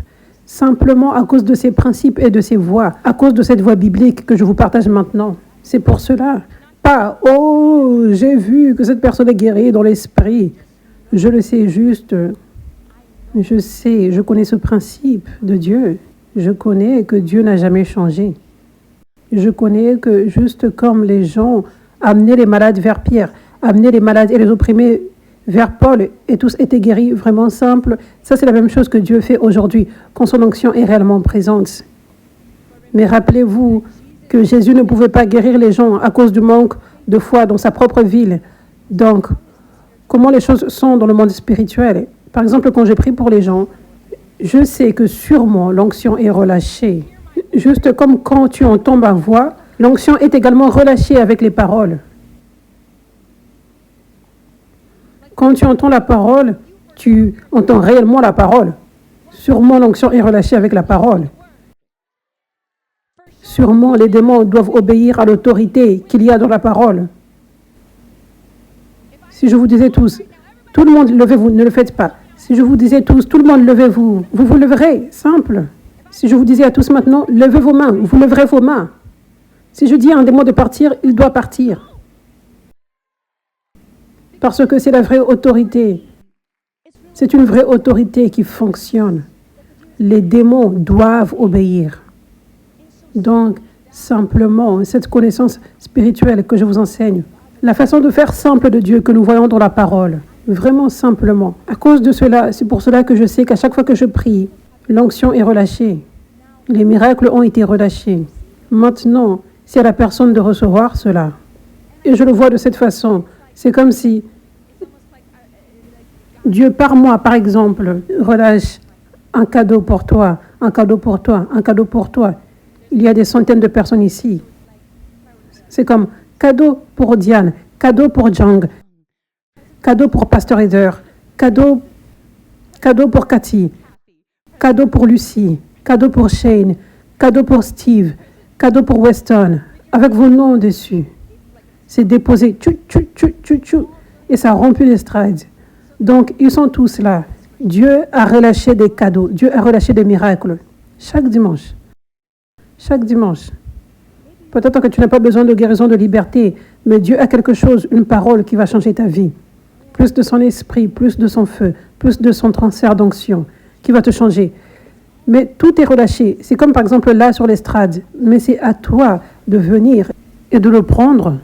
Speaker 1: Simplement à cause de ses principes et de ses voies. À cause de cette voie biblique que je vous partage maintenant. C'est pour cela. Pas, oh, j'ai vu que cette personne est guérie dans l'esprit. Je le sais juste. Je sais, je connais ce principe de Dieu. Je connais que Dieu n'a jamais changé. Je connais que juste comme les gens amenaient les malades vers Pierre, amenaient les malades et les opprimés vers Paul et tous étaient guéris, vraiment simple. Ça, c'est la même chose que Dieu fait aujourd'hui, quand son onction est réellement présente. Mais rappelez-vous que Jésus ne pouvait pas guérir les gens à cause du manque de foi dans sa propre ville. Donc, comment les choses sont dans le monde spirituel? Par exemple, quand je prie pour les gens, je sais que sûrement l'onction est relâchée. Juste comme quand tu entends ma voix, l'onction est également relâchée avec les paroles. Quand tu entends la parole, tu entends réellement la parole. Sûrement l'onction est relâchée avec la parole. Sûrement les démons doivent obéir à l'autorité qu'il y a dans la parole. Si je vous disais tous, tout le monde, levez-vous, ne le faites pas. Si je vous disais tous, tout le monde, levez-vous, vous vous leverez, simple. Si je vous disais à tous maintenant, levez vos mains, vous leverez vos mains. Si je dis à un démon de partir, il doit partir. Parce que c'est la vraie autorité. C'est une vraie autorité qui fonctionne. Les démons doivent obéir. Donc, simplement, cette connaissance spirituelle que je vous enseigne, la façon de faire simple de Dieu que nous voyons dans la parole, vraiment simplement. À cause de cela, c'est pour cela que je sais qu'à chaque fois que je prie, l'onction est relâchée. Les miracles ont été relâchés. Maintenant, c'est à la personne de recevoir cela. Et je le vois de cette façon. C'est comme si Dieu, par moi, par exemple, relâche un cadeau pour toi, un cadeau pour toi, un cadeau pour toi. Il y a des centaines de personnes ici. C'est comme cadeau pour Diane, cadeau pour Jang, cadeau pour Pasteur Eder, cadeau pour Cathy, cadeau pour Lucie, cadeau pour Shane, cadeau pour Steve, cadeau pour Weston, avec vos noms dessus. C'est déposé, et ça remplit l'estrade. Donc, ils sont tous là. Dieu a relâché des cadeaux, Dieu a relâché des miracles. Chaque dimanche. Chaque dimanche. Peut-être que tu n'as pas besoin de guérison, de liberté, mais Dieu a quelque chose, une parole qui va changer ta vie. Plus de son esprit, plus de son feu, plus de son transfert d'onction qui va te changer. Mais tout est relâché. C'est comme par exemple là sur l'estrade. Mais c'est à toi de venir et de le prendre.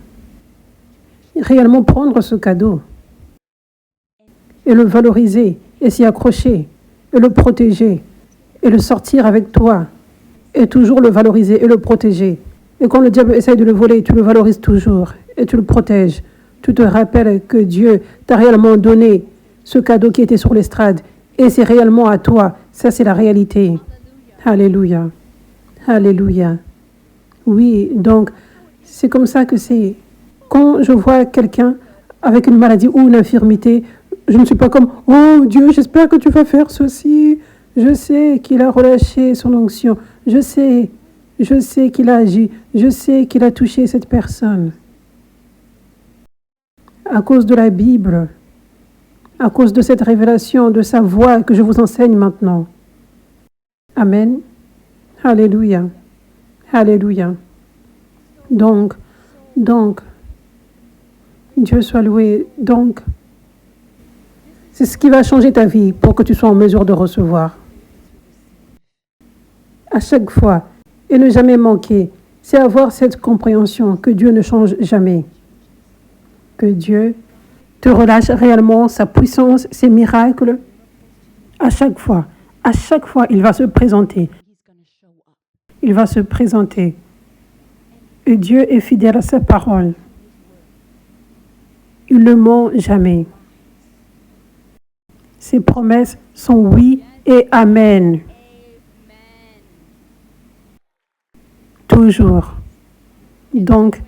Speaker 1: Réellement prendre ce cadeau. Et le valoriser, et s'y accrocher, et le protéger, et le sortir avec toi, et toujours le valoriser et le protéger. Et quand le diable essaye de le voler, tu le valorises toujours, et tu le protèges. Tu te rappelles que Dieu t'a réellement donné ce cadeau qui était sur l'estrade, et c'est réellement à toi. Ça, c'est la réalité. Alléluia. Alléluia. Oui, donc, c'est comme ça que c'est. Quand je vois quelqu'un avec une maladie ou une infirmité, je ne suis pas comme « Oh Dieu, j'espère que tu vas faire ceci. Je sais qu'il a relâché son onction. Je sais qu'il a agi. Je sais qu'il a touché cette personne. » À cause de la Bible, à cause de cette révélation, de sa voix que je vous enseigne maintenant. Amen. Alléluia. Alléluia. Donc, Dieu soit loué. Donc, c'est ce qui va changer ta vie pour que tu sois en mesure de recevoir. À chaque fois, et ne jamais manquer, c'est avoir cette compréhension que Dieu ne change jamais. Que Dieu te relâche réellement sa puissance, ses miracles. À chaque fois, il va se présenter. Il va se présenter. Et Dieu est fidèle à sa parole. Il ne ment jamais. Ses promesses sont oui et amen. Toujours. Donc,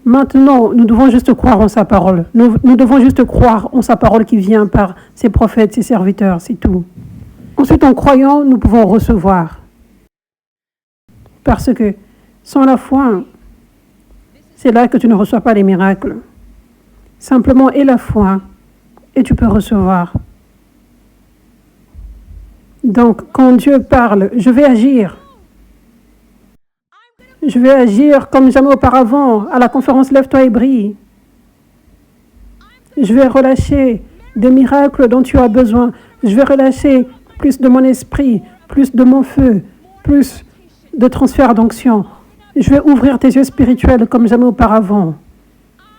Speaker 1: maintenant, nous devons juste croire en sa parole. Nous devons juste croire en sa parole qui vient par ses prophètes, ses serviteurs, c'est tout. Ensuite, en croyant, nous pouvons recevoir. Parce que sans la foi, c'est là que tu ne reçois pas les miracles. Simplement, aie la foi et tu peux recevoir. Donc, quand Dieu parle, je vais agir. Je vais agir comme jamais auparavant à la conférence Lève-toi et brille. Je vais relâcher des miracles dont tu as besoin. Je vais relâcher plus de mon esprit, plus de mon feu, plus de transfert d'onction. Je vais ouvrir tes yeux spirituels comme jamais auparavant.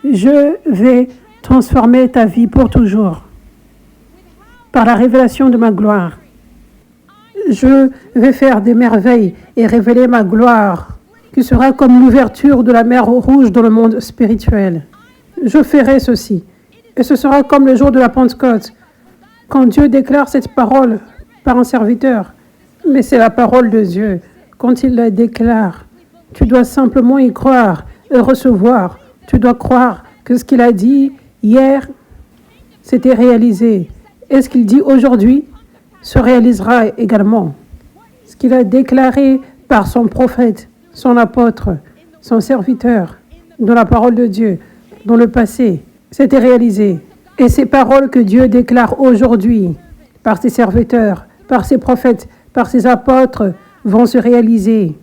Speaker 1: Je vais transformer ta vie pour toujours par la révélation de ma gloire. Je vais faire des merveilles et révéler ma gloire, qui sera comme l'ouverture de la mer Rouge dans le monde spirituel. Je ferai ceci, et ce sera comme le jour de la Pentecôte, quand Dieu déclare cette parole par un serviteur. Mais c'est la parole de Dieu. Quand il la déclare, tu dois simplement y croire et recevoir. Tu dois croire que ce qu'il a dit hier, s'était réalisé. Et ce qu'il dit aujourd'hui se réalisera également. Ce qu'il a déclaré par son prophète, son apôtre, son serviteur, dans la parole de Dieu, dans le passé, s'était réalisé. Et ces paroles que Dieu déclare aujourd'hui, par ses serviteurs, par ses prophètes, par ses apôtres, vont se réaliser.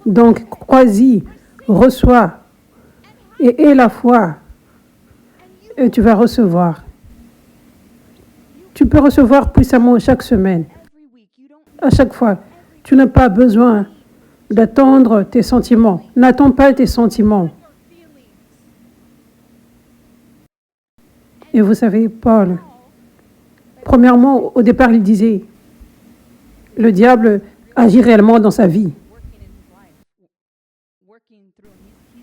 Speaker 1: Donc, crois-y, reçois, et aie la foi, et tu vas recevoir. Tu peux recevoir puissamment chaque semaine. À chaque fois, tu n'as pas besoin d'attendre tes sentiments. N'attends pas tes sentiments. Et vous savez, Paul, premièrement, au départ, il disait, le diable agit réellement dans sa vie.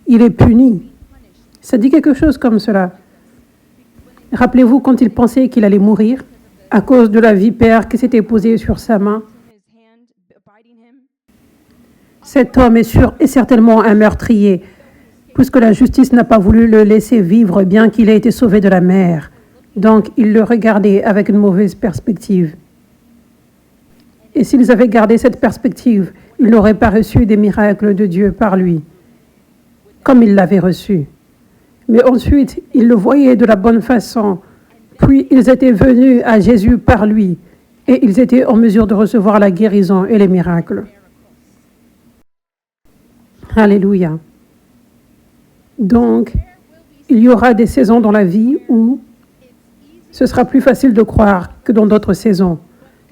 Speaker 1: Il est puni. Ça dit quelque chose comme cela. Rappelez-vous quand il pensait qu'il allait mourir à cause de la vipère qui s'était posée sur sa main. Cet homme est sûr et certainement un meurtrier, puisque la justice n'a pas voulu le laisser vivre bien qu'il ait été sauvé de la mer. Donc, il le regardait avec une mauvaise perspective. Et s'ils avaient gardé cette perspective, ils n'auraient pas reçu des miracles de Dieu par lui, comme ils l'avaient reçu. Mais ensuite, ils le voyaient de la bonne façon. Puis, ils étaient venus à Jésus par lui, et ils étaient en mesure de recevoir la guérison et les miracles. Alléluia. Donc, il y aura des saisons dans la vie où ce sera plus facile de croire que dans d'autres saisons.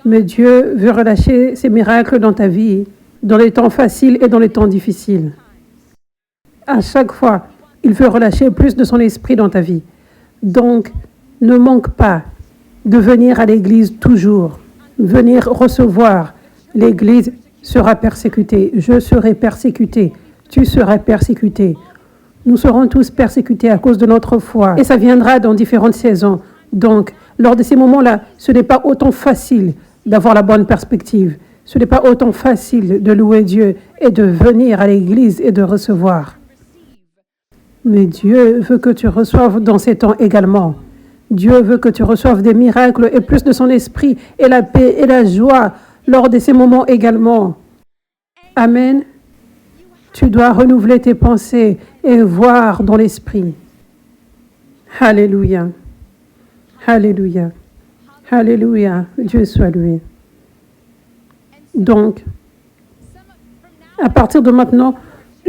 Speaker 1: Mais Dieu veut relâcher ses miracles dans ta vie, dans les temps faciles et dans les temps difficiles. À chaque fois, il veut relâcher plus de son esprit dans ta vie. Donc, ne manque pas de venir à l'église toujours. Venir recevoir. L'église sera persécutée. Je serai persécuté. Tu seras persécuté. Nous serons tous persécutés à cause de notre foi. Et ça viendra dans différentes saisons. Donc, lors de ces moments-là, ce n'est pas autant facile d'avoir la bonne perspective. Ce n'est pas autant facile de louer Dieu et de venir à l'église et de recevoir. Mais Dieu veut que tu reçoives dans ces temps également. Dieu veut que tu reçoives des miracles et plus de son esprit et la paix et la joie lors de ces moments également. Amen. Tu dois renouveler tes pensées et voir dans l'esprit. Alléluia. Alléluia. Alléluia. Dieu soit loué. Donc, à partir de maintenant,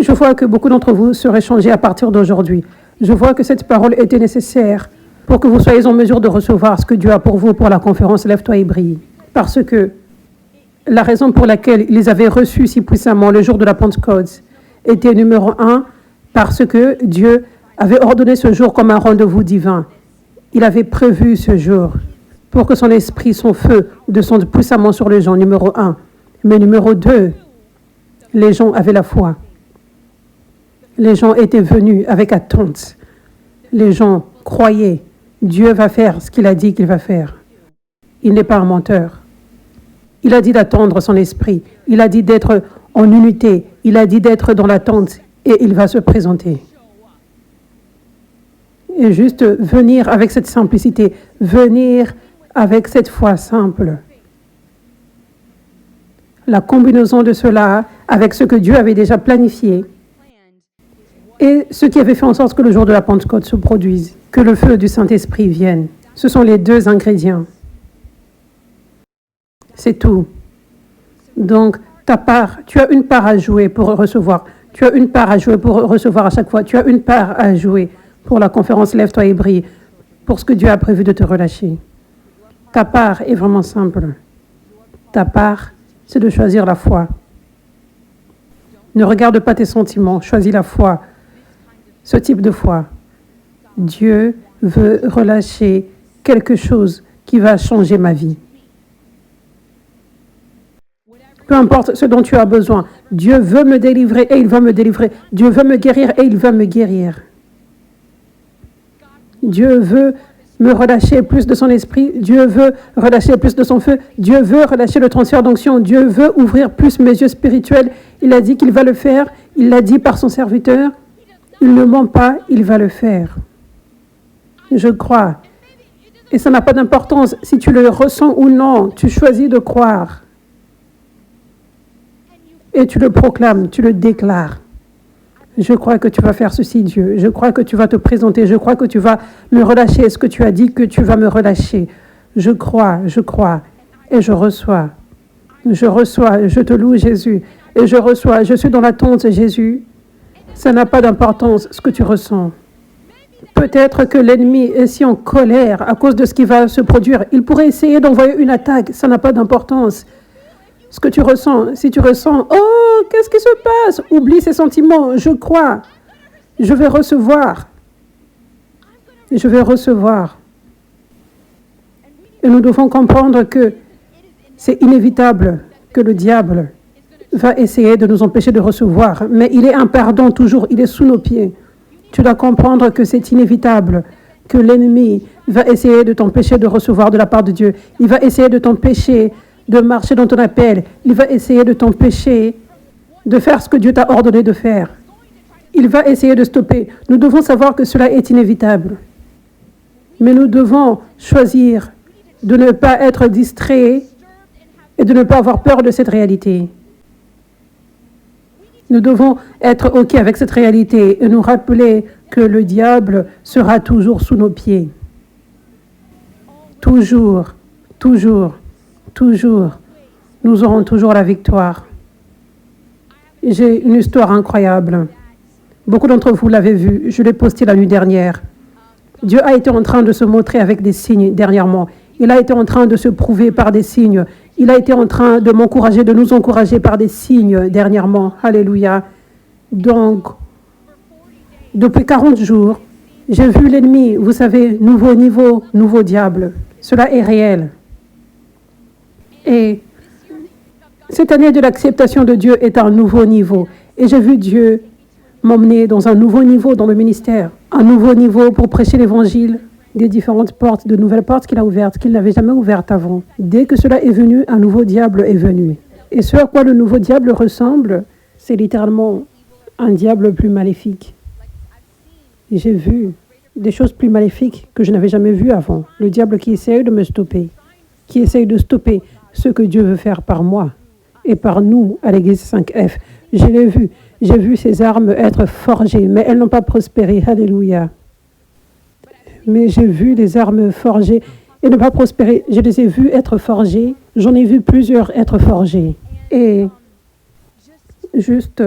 Speaker 1: je vois que beaucoup d'entre vous seraient changés à partir d'aujourd'hui. Je vois que cette parole était nécessaire pour que vous soyez en mesure de recevoir ce que Dieu a pour vous pour la conférence Lève-toi et brille. Parce que la raison pour laquelle ils avaient reçu si puissamment le jour de la Pentecôte était numéro 1, parce que Dieu avait ordonné ce jour comme un rendez-vous divin. Il avait prévu ce jour pour que son esprit, son feu, descende puissamment sur les gens, numéro 1. Mais numéro 2, les gens avaient la foi. Les gens étaient venus avec attente. Les gens croyaient. Dieu va faire ce qu'il a dit qu'il va faire. Il n'est pas un menteur. Il a dit d'attendre son esprit. Il a dit d'être en unité. Il a dit d'être dans l'attente et il va se présenter. Et juste venir avec cette simplicité, venir avec cette foi simple. La combinaison de cela avec ce que Dieu avait déjà planifié et ce qui avait fait en sorte que le jour de la Pentecôte se produise, que le feu du Saint-Esprit vienne. Ce sont les deux ingrédients. C'est tout. Donc, ta part, tu as une part à jouer pour recevoir. Tu as une part à jouer pour recevoir à chaque fois. Tu as une part à jouer pour la conférence Lève-toi et brille, pour ce que Dieu a prévu de te relâcher. Ta part est vraiment simple. Ta part, c'est de choisir la foi. Ne regarde pas tes sentiments, choisis la foi. Ce type de foi. Dieu veut relâcher quelque chose qui va changer ma vie. Peu importe ce dont tu as besoin, Dieu veut me délivrer et il va me délivrer. Dieu veut me guérir et il va me guérir. Dieu veut me relâcher plus de son esprit. Dieu veut relâcher plus de son feu. Dieu veut relâcher le transfert d'onction. Dieu veut ouvrir plus mes yeux spirituels. Il a dit qu'il va le faire. Il l'a dit par son serviteur. Il ne ment pas, il va le faire. Je crois. Et ça n'a pas d'importance si tu le ressens ou non. Tu choisis de croire. Et tu le proclames, tu le déclares. Je crois que tu vas faire ceci, Dieu. Je crois que tu vas te présenter. Je crois que tu vas me relâcher. Est-ce que tu as dit que tu vas me relâcher? Je crois. Et je reçois. Je te loue, Jésus. Et je reçois. Je suis dans l'attente, Jésus. Ça n'a pas d'importance, ce que tu ressens. Peut-être que l'ennemi est si en colère à cause de ce qui va se produire. Il pourrait essayer d'envoyer une attaque. Ça n'a pas d'importance. Ce que tu ressens, si tu ressens, oh, qu'est-ce qui se passe? Oublie ces sentiments, je crois. Je vais recevoir. Je vais recevoir. Et nous devons comprendre que c'est inévitable que le diable va essayer de nous empêcher de recevoir, mais il est un pardon toujours, il est sous nos pieds. Tu dois comprendre que c'est inévitable, que l'ennemi va essayer de t'empêcher de recevoir de la part de Dieu. Il va essayer de t'empêcher de marcher dans ton appel. Il va essayer de t'empêcher de faire ce que Dieu t'a ordonné de faire. Il va essayer de stopper. Nous devons savoir que cela est inévitable. Mais nous devons choisir de ne pas être distraits et de ne pas avoir peur de cette réalité. Nous devons être OK avec cette réalité et nous rappeler que le diable sera toujours sous nos pieds. Toujours, toujours, toujours. Nous aurons toujours la victoire. J'ai une histoire incroyable. Beaucoup d'entre vous l'avez vue. Je l'ai postée la nuit dernière. Dieu a été en train de se montrer avec des signes dernièrement. Il a été en train de se prouver par des signes. Il a été en train de m'encourager, de nous encourager par des signes dernièrement. Alléluia. Donc, depuis 40 jours, j'ai vu l'ennemi, vous savez, nouveau niveau, nouveau diable. Cela est réel. Et cette année de l'acceptation de Dieu est un nouveau niveau. Et j'ai vu Dieu m'emmener dans un nouveau niveau dans le ministère. Un nouveau niveau pour prêcher l'évangile, des différentes portes, de nouvelles portes qu'il a ouvertes, qu'il n'avait jamais ouvertes avant. Dès que cela est venu, un nouveau diable est venu. Et ce à quoi le nouveau diable ressemble, c'est littéralement un diable plus maléfique. J'ai vu des choses plus maléfiques que je n'avais jamais vues avant. Le diable qui essaye de me stopper, qui essaye de stopper ce que Dieu veut faire par moi et par nous à l'église 5F. Je l'ai vu. J'ai vu ces armes être forgées, mais elles n'ont pas prospéré. Alléluia. Mais j'ai vu les armes forgées et ne pas prospérer. Je les ai vues être forgées. J'en ai vu plusieurs être forgées. Et juste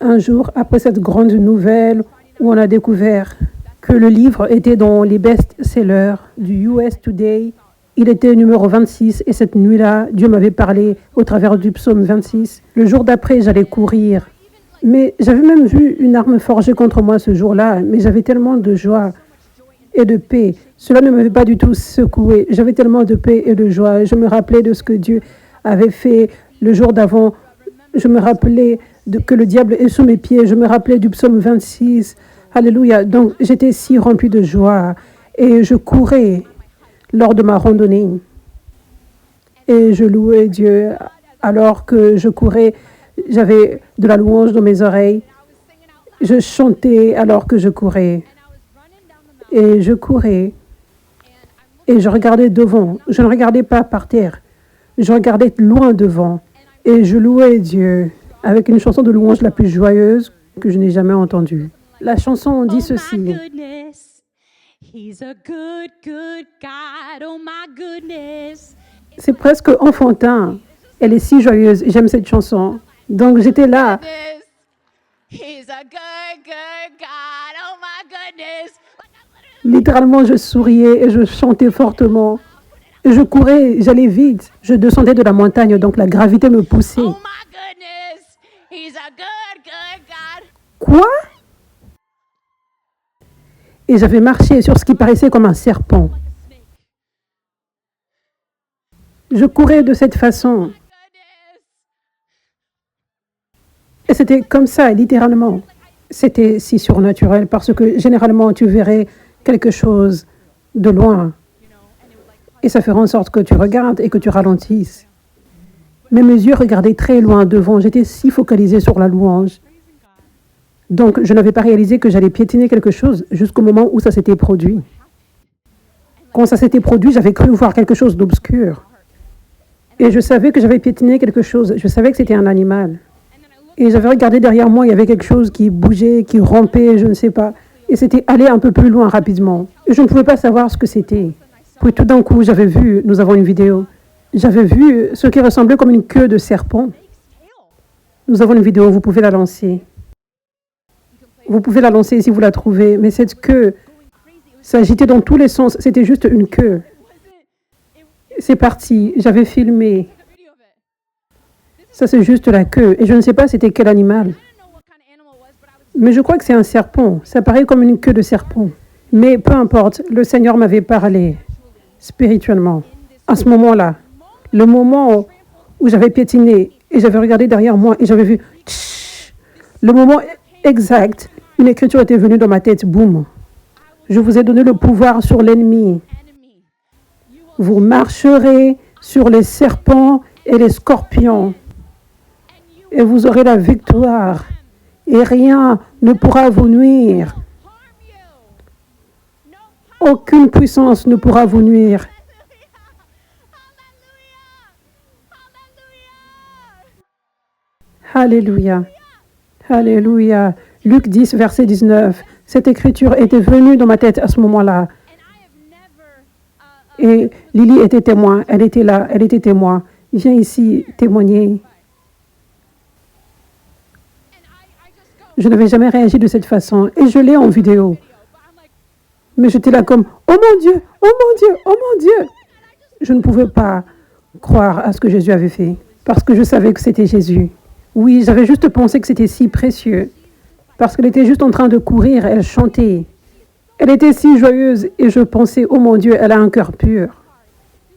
Speaker 1: un jour, après cette grande nouvelle où on a découvert que le livre était dans les best-sellers du US Today, il était numéro 26 et cette nuit-là, Dieu m'avait parlé au travers du psaume 26. Le jour d'après, j'allais courir. Mais j'avais même vu une arme forgée contre moi ce jour-là, mais j'avais tellement de joie et de paix. Cela ne m'avait pas du tout secoué. J'avais tellement de paix et de joie. Je me rappelais de ce que Dieu avait fait le jour d'avant. Je me rappelais que le diable est sous mes pieds. Je me rappelais du psaume 26. Alléluia. Donc, j'étais si rempli de joie et je courais lors de ma randonnée. Et je louais Dieu alors que je courais. J'avais de la louange dans mes oreilles. Je chantais alors que je courais. Et je courais. Et je regardais devant. Je ne regardais pas par terre. Je regardais loin devant. Et je louais Dieu avec une chanson de louange la plus joyeuse que je n'ai jamais entendue. La chanson dit ceci. C'est presque enfantin. Elle est si joyeuse. J'aime cette chanson. Donc j'étais là. Littéralement, je souriais et je chantais fortement. Et je courais, j'allais vite. Je descendais de la montagne, donc la gravité me poussait. Quoi? Et j'avais marché sur ce qui paraissait comme un serpent. Je courais de cette façon. Et c'était comme ça, littéralement. C'était si surnaturel parce que généralement, tu verrais quelque chose de loin. Et ça ferait en sorte que tu regardes et que tu ralentisses. Mais mes yeux regardaient très loin devant. J'étais si focalisée sur la louange. Donc, je n'avais pas réalisé que j'allais piétiner quelque chose jusqu'au moment où ça s'était produit. Quand ça s'était produit, j'avais cru voir quelque chose d'obscur. Et je savais que j'avais piétiné quelque chose. Je savais que c'était un animal. Et j'avais regardé derrière moi, il y avait quelque chose qui bougeait, qui rampait, je ne sais pas. Et c'était aller un peu plus loin rapidement. Et je ne pouvais pas savoir ce que c'était. Puis tout d'un coup, j'avais vu, nous avons une vidéo, j'avais vu ce qui ressemblait comme une queue de serpent. Nous avons une vidéo, vous pouvez la lancer. Vous pouvez la lancer si vous la trouvez. Mais cette queue s'agitait dans tous les sens. C'était juste une queue. C'est parti, j'avais filmé. Ça, c'est juste la queue. Et je ne sais pas c'était quel animal. Mais je crois que c'est un serpent. Ça paraît comme une queue de serpent. Mais peu importe, le Seigneur m'avait parlé spirituellement. À ce moment-là, le moment où j'avais piétiné, Et j'avais regardé derrière moi et j'avais vu, tch, le moment exact, une écriture était venue dans ma tête, boum. Je vous ai donné le pouvoir sur l'ennemi. Vous marcherez sur les serpents et les scorpions et vous aurez la victoire et rien ne pourra vous nuire. Aucune puissance ne pourra vous nuire. Alléluia. Alléluia. Luc 10, verset 19. Cette écriture était venue dans ma tête à ce moment-là. Et Lily était témoin. Elle était là. Elle était témoin. Viens ici témoigner. Je n'avais jamais réagi de cette façon. Et je l'ai en vidéo. Mais j'étais là comme, oh mon Dieu, oh mon Dieu, oh mon Dieu. Je ne pouvais pas croire à ce que Jésus avait fait. Parce que je savais que c'était Jésus. Oui, j'avais juste pensé que c'était si précieux. Parce qu'elle était juste en train de courir, elle chantait. Elle était si joyeuse et je pensais, oh mon Dieu, elle a un cœur pur.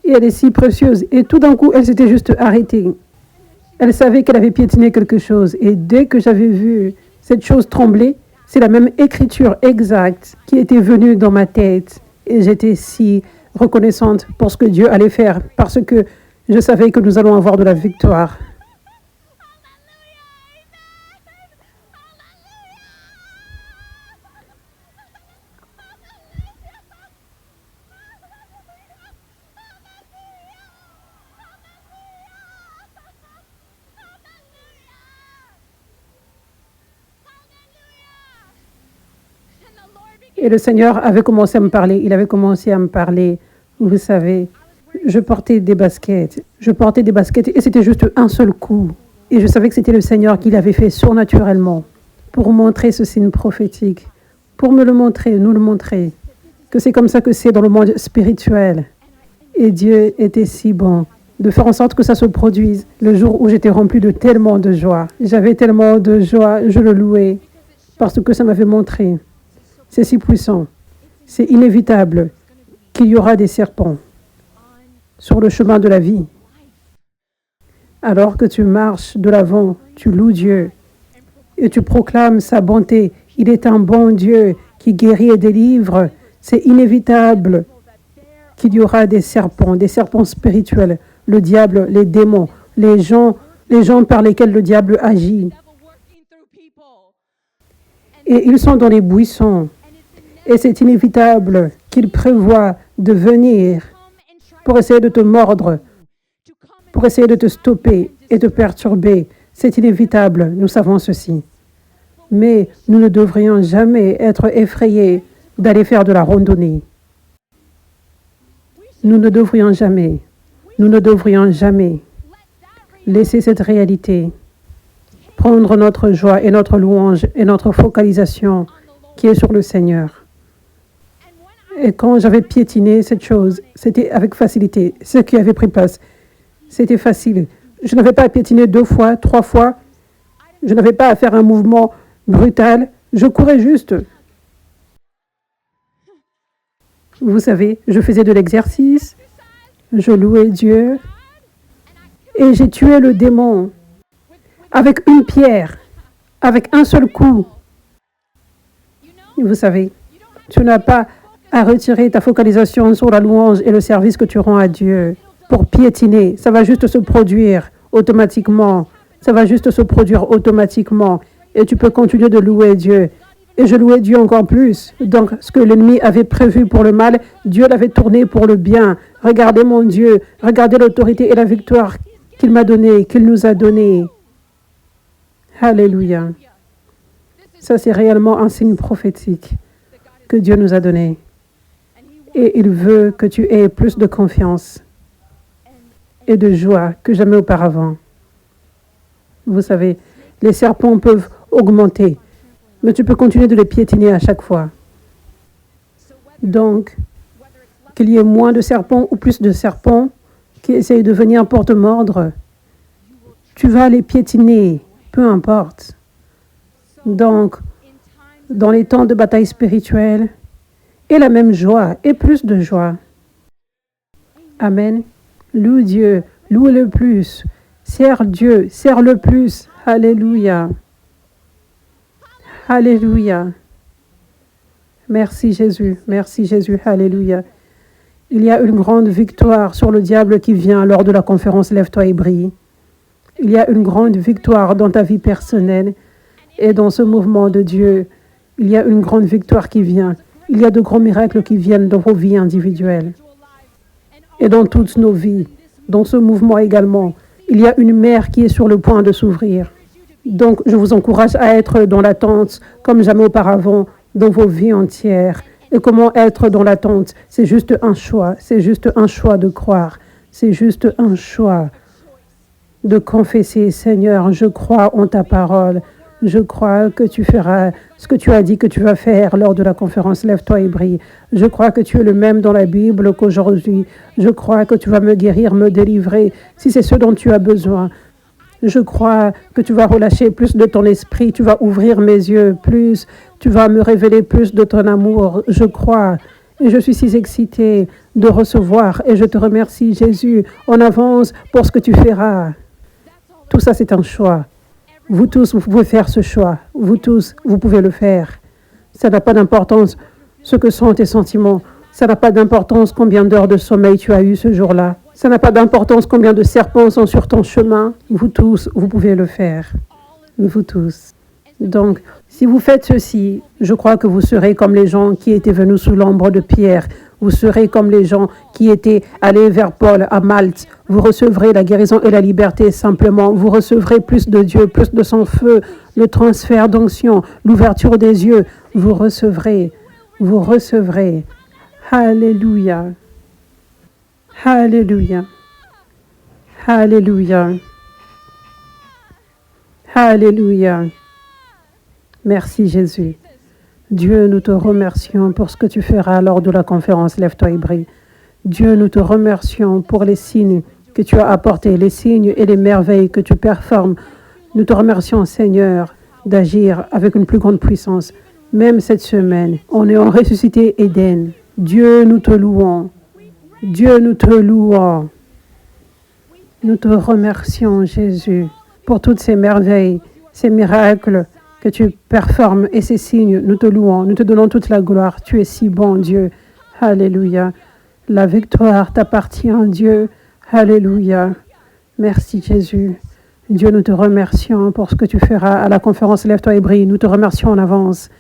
Speaker 1: Et elle est si précieuse. Et tout d'un coup, elle s'était juste arrêtée. Elle savait qu'elle avait piétiné quelque chose. Et dès que j'avais vu cette chose trembler, c'est la même écriture exacte qui était venue dans ma tête. Et j'étais si reconnaissante pour ce que Dieu allait faire. Parce que je savais que nous allons avoir de la victoire. Et le Seigneur avait commencé à me parler. Il avait commencé à me parler. Vous savez, je portais des baskets. Et c'était juste un seul coup. Et je savais que c'était le Seigneur qui l'avait fait surnaturellement pour montrer ce signe prophétique. Pour me le montrer, nous le montrer. Que c'est comme ça que c'est dans le monde spirituel. Et Dieu était si bon de faire en sorte que ça se produise le jour où j'étais rempli de tellement de joie. J'avais tellement de joie, je le louais parce que ça m'avait montré. C'est si puissant, c'est inévitable qu'il y aura des serpents sur le chemin de la vie. Alors que tu marches de l'avant, tu loues Dieu et tu proclames sa bonté. Il est un bon Dieu qui guérit et délivre. C'est inévitable qu'il y aura des serpents spirituels, le diable, les démons, les gens par lesquels le diable agit. Et ils sont dans les buissons. Et c'est inévitable qu'il prévoit de venir pour essayer de te mordre, pour essayer de te stopper et de perturber. C'est inévitable, nous savons ceci. Mais nous ne devrions jamais être effrayés d'aller faire de la randonnée. Nous ne devrions jamais laisser cette réalité prendre notre joie et notre louange et notre focalisation qui est sur le Seigneur. Et quand j'avais piétiné cette chose, c'était avec facilité. Ce qui avait pris place, c'était facile. Je n'avais pas à piétiner 2 fois, 3 fois. Je n'avais pas à faire un mouvement brutal. Je courais juste. Vous savez, je faisais de l'exercice. Je louais Dieu. Et j'ai tué le démon avec une pierre, avec un seul coup. Vous savez, tu n'as pas à retirer ta focalisation sur la louange et le service que tu rends à Dieu pour piétiner. Ça va juste se produire automatiquement. Et tu peux continuer de louer Dieu. Et je louais Dieu encore plus. Donc, ce que l'ennemi avait prévu pour le mal, Dieu l'avait tourné pour le bien. Regardez mon Dieu. Regardez l'autorité et la victoire qu'il m'a donnée, qu'il nous a donnée. Alléluia. Ça, c'est réellement un signe prophétique que Dieu nous a donné. Et il veut que tu aies plus de confiance et de joie que jamais auparavant. Vous savez, les serpents peuvent augmenter, mais tu peux continuer de les piétiner à chaque fois. Donc, qu'il y ait moins de serpents ou plus de serpents qui essayent de venir pour te mordre, tu vas les piétiner, peu importe. Donc, dans les temps de bataille spirituelle, et la même joie, et plus de joie. Amen. Loue Dieu, loue-le plus. Sers Dieu, sers-le plus. Alléluia. Alléluia. Merci Jésus, merci Jésus, alléluia. Il y a une grande victoire sur le diable qui vient lors de la conférence Lève-toi et brille. Il y a une grande victoire dans ta vie personnelle et dans ce mouvement de Dieu. Il y a une grande victoire qui vient. Il y a de grands miracles qui viennent dans vos vies individuelles et dans toutes nos vies. Dans ce mouvement également, il y a une mer qui est sur le point de s'ouvrir. Donc, je vous encourage à être dans l'attente comme jamais auparavant dans vos vies entières. Et comment être dans l'attente? C'est juste un choix. C'est juste un choix de croire. C'est juste un choix de confesser, Seigneur, je crois en ta parole. Je crois que tu feras ce que tu as dit que tu vas faire lors de la conférence Lève-toi et brille. Je crois que tu es le même dans la Bible qu'aujourd'hui. Je crois que tu vas me guérir, me délivrer, si c'est ce dont tu as besoin. Je crois que tu vas relâcher plus de ton esprit, tu vas ouvrir mes yeux plus, tu vas me révéler plus de ton amour. Je crois et je suis si excitée de recevoir et je te remercie, Jésus, en avance pour ce que tu feras. Tout ça, c'est un choix. Vous tous, vous pouvez faire ce choix. Vous tous, vous pouvez le faire. Ça n'a pas d'importance ce que sont tes sentiments. Ça n'a pas d'importance combien d'heures de sommeil tu as eu ce jour-là. Ça n'a pas d'importance combien de serpents sont sur ton chemin. Vous tous, vous pouvez le faire. Vous tous. Donc, si vous faites ceci, je crois que vous serez comme les gens qui étaient venus sous l'ombre de Pierre. Vous serez comme les gens qui étaient allés vers Paul à Malte. Vous recevrez la guérison et la liberté simplement. Vous recevrez plus de Dieu, plus de son feu, le transfert d'onction, l'ouverture des yeux. Vous recevrez. Vous recevrez. Alléluia. Alléluia. Alléluia. Alléluia. Merci Jésus. Dieu, nous te remercions pour ce que tu feras lors de la conférence Lève-toi et brille. Dieu, nous te remercions pour les signes que tu as apportés, les signes et les merveilles que tu performes. Nous te remercions, Seigneur, d'agir avec une plus grande puissance. Même cette semaine, on est en ressuscité Éden. Dieu, nous te louons. Dieu, nous te louons. Nous te remercions, Jésus, pour toutes ces merveilles, ces miracles que tu performes et ces signes. Nous te louons, nous te donnons toute la gloire. Tu es si bon, Dieu. Alléluia. La victoire t'appartient, Dieu. Alléluia. Merci, Jésus. Dieu, nous te remercions pour ce que tu feras à la conférence Lève-toi et brille. Nous te remercions en avance.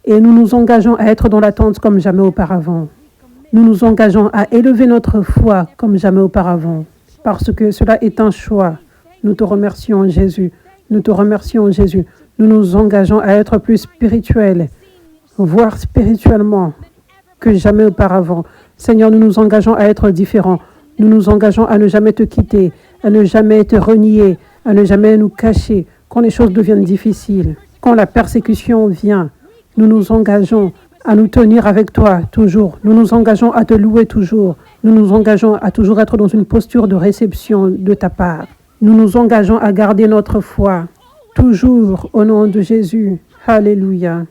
Speaker 1: Et nous nous engageons à être dans l'attente comme jamais auparavant. Nous nous engageons à élever notre foi comme jamais auparavant. Parce que cela est un choix. Nous te remercions, Jésus. Nous te remercions, Jésus. Nous nous engageons à être plus spirituels, voire spirituellement que jamais auparavant. Seigneur, nous nous engageons à être différents. Nous nous engageons à ne jamais te quitter, à ne jamais te renier, à ne jamais nous cacher quand les choses deviennent difficiles, quand la persécution vient. Nous nous engageons à nous tenir avec toi toujours. Nous nous engageons à te louer toujours. Nous nous engageons à toujours être dans une posture de réception de ta part. Nous nous engageons à garder notre foi toujours au nom de Jésus. Alléluia.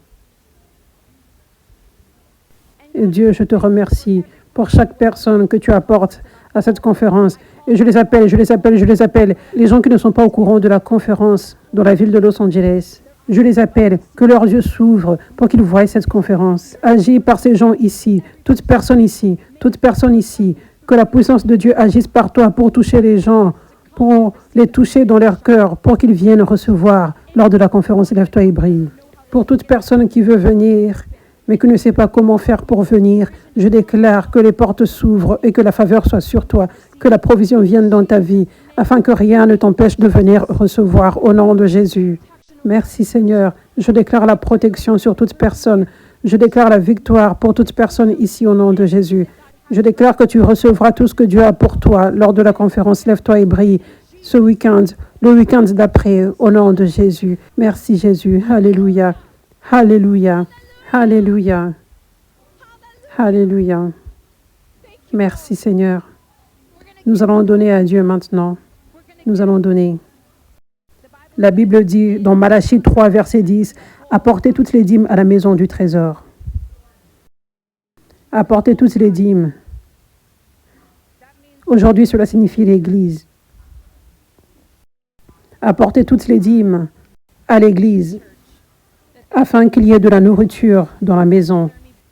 Speaker 1: Et Dieu, je te remercie pour chaque personne que tu apportes à cette conférence. Et je les appelle. Les gens qui ne sont pas au courant de la conférence dans la ville de Los Angeles. Je les appelle, que leurs yeux s'ouvrent pour qu'ils voient cette conférence. Agis par ces gens ici, toute personne ici, que la puissance de Dieu agisse par toi pour toucher les gens, pour les toucher dans leur cœur, pour qu'ils viennent recevoir lors de la conférence Lève-toi et brille. Pour toute personne qui veut venir, mais qui ne sait pas comment faire pour venir, je déclare que les portes s'ouvrent et que la faveur soit sur toi, que la provision vienne dans ta vie, afin que rien ne t'empêche de venir recevoir au nom de Jésus. Merci Seigneur. Je déclare la protection sur toute personne. Je déclare la victoire pour toute personne ici au nom de Jésus. Je déclare que tu recevras tout ce que Dieu a pour toi lors de la conférence Lève-toi et brille ce week-end, le week-end d'après, au nom de Jésus. Merci Jésus. Alléluia. Alléluia. Alléluia. Alléluia. Merci Seigneur. Nous allons donner à Dieu maintenant. Nous allons donner. La Bible dit dans Malachie 3, verset 10, « Apportez toutes les dîmes à la maison du trésor. » Apportez toutes les dîmes. Aujourd'hui, cela signifie l'Église. apportez toutes les dîmes à l'Église, afin qu'il y ait de la nourriture dans la maison,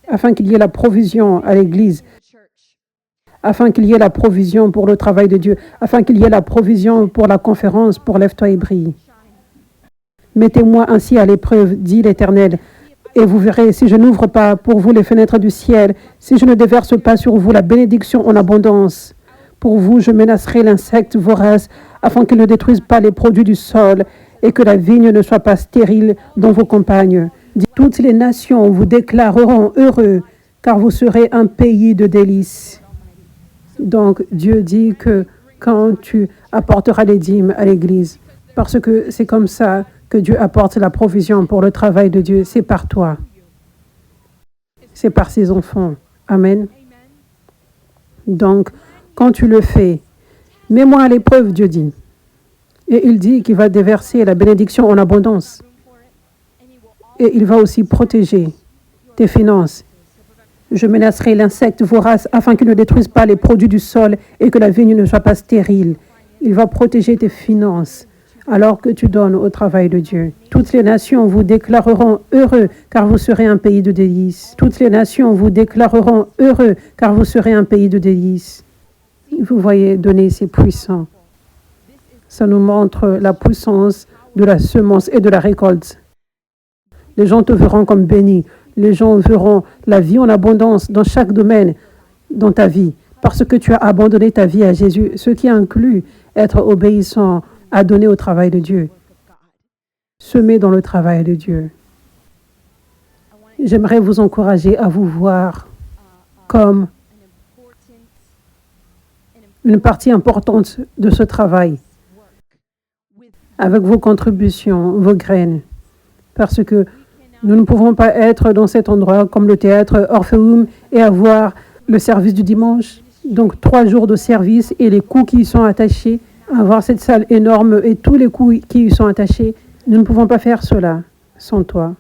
Speaker 1: afin qu'il y ait la provision à l'Église, afin qu'il y ait la provision pour le travail de Dieu, afin qu'il y ait la provision pour la conférence, pour Lève-toi et brille. Mettez-moi ainsi à l'épreuve, dit l'Éternel, et vous verrez si je n'ouvre pas pour vous les fenêtres du ciel, si je ne déverse pas sur vous la bénédiction en abondance. Pour vous, je menacerai l'insecte vorace, afin qu'il ne détruise pas les produits du sol, et que la vigne ne soit pas stérile dans vos campagnes. Toutes les nations vous déclareront heureux, car vous serez un pays de délices. Donc, Dieu dit que quand tu apporteras les dîmes à l'Église, parce que c'est comme ça que Dieu apporte la provision pour le travail de Dieu, c'est par toi. C'est par ses enfants. Amen. Donc, quand tu le fais, mets-moi à l'épreuve, Dieu dit. Et il dit qu'il va déverser la bénédiction en abondance. Et il va aussi protéger tes finances. Je menacerai l'insecte vorace afin qu'il ne détruise pas les produits du sol et que la vigne ne soit pas stérile. Il va protéger tes finances alors que tu donnes au travail de Dieu. Toutes les nations vous déclareront heureux car vous serez un pays de délices. Toutes les nations vous déclareront heureux car vous serez un pays de délices. Vous voyez, donner, c'est puissant. Ça nous montre la puissance de la semence et de la récolte. Les gens te verront comme béni. Les gens verront la vie en abondance dans chaque domaine dans ta vie. Parce que tu as abandonné ta vie à Jésus, ce qui inclut être obéissant à donner au travail de Dieu. Semer dans le travail de Dieu. J'aimerais vous encourager à vous voir comme une partie importante de ce travail, avec vos contributions, vos graines, parce que nous ne pouvons pas être dans cet endroit comme le théâtre Orpheum et avoir le service du dimanche, donc 3 jours de service et les coûts qui y sont attachés, avoir cette salle énorme et tous les coûts qui y sont attachés. Nous ne pouvons pas faire cela sans toi.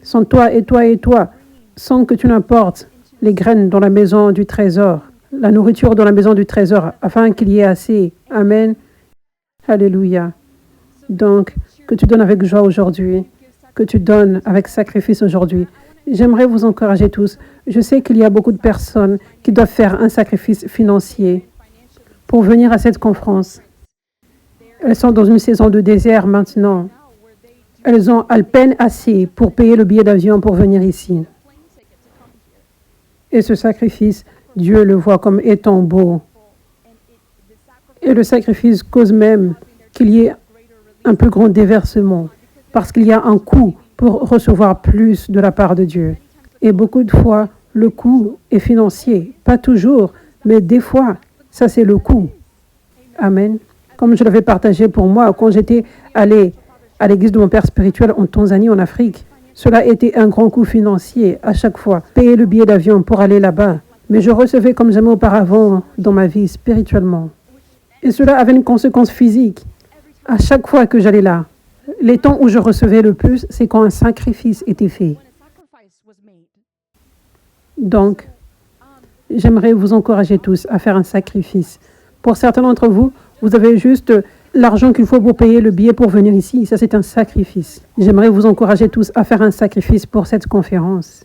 Speaker 1: Sans toi et toi et toi, sans que tu n'apportes les graines dans la maison du trésor, la nourriture dans la maison du trésor, afin qu'il y ait assez. Amen. Alléluia. Donc, que tu donnes avec joie aujourd'hui, que tu donnes avec sacrifice aujourd'hui. J'aimerais vous encourager tous. Je sais qu'il y a beaucoup de personnes qui doivent faire un sacrifice financier pour venir à cette conférence. Elles sont dans une saison de désert maintenant. Elles ont à peine assez pour payer le billet d'avion pour venir ici. Et ce sacrifice, Dieu le voit comme étant beau. Et le sacrifice cause même qu'il y ait un plus grand déversement, parce qu'il y a un coût pour recevoir plus de la part de Dieu. Et beaucoup de fois, le coût est financier. Pas toujours, mais des fois, ça c'est le coût. Amen. Comme je l'avais partagé pour moi, quand j'étais allé à l'église de mon père spirituel en Tanzanie, en Afrique, cela était un grand coût financier à chaque fois. Payer le billet d'avion pour aller là-bas. Mais je recevais comme jamais auparavant dans ma vie spirituellement. Et cela avait une conséquence physique. À chaque fois que j'allais là, les temps où je recevais le plus, c'est quand un sacrifice était fait. Donc, j'aimerais vous encourager tous à faire un sacrifice. Pour certains d'entre vous, vous avez juste l'argent qu'il faut pour payer le billet pour venir ici. Ça, c'est un sacrifice. J'aimerais vous encourager tous à faire un sacrifice pour cette conférence,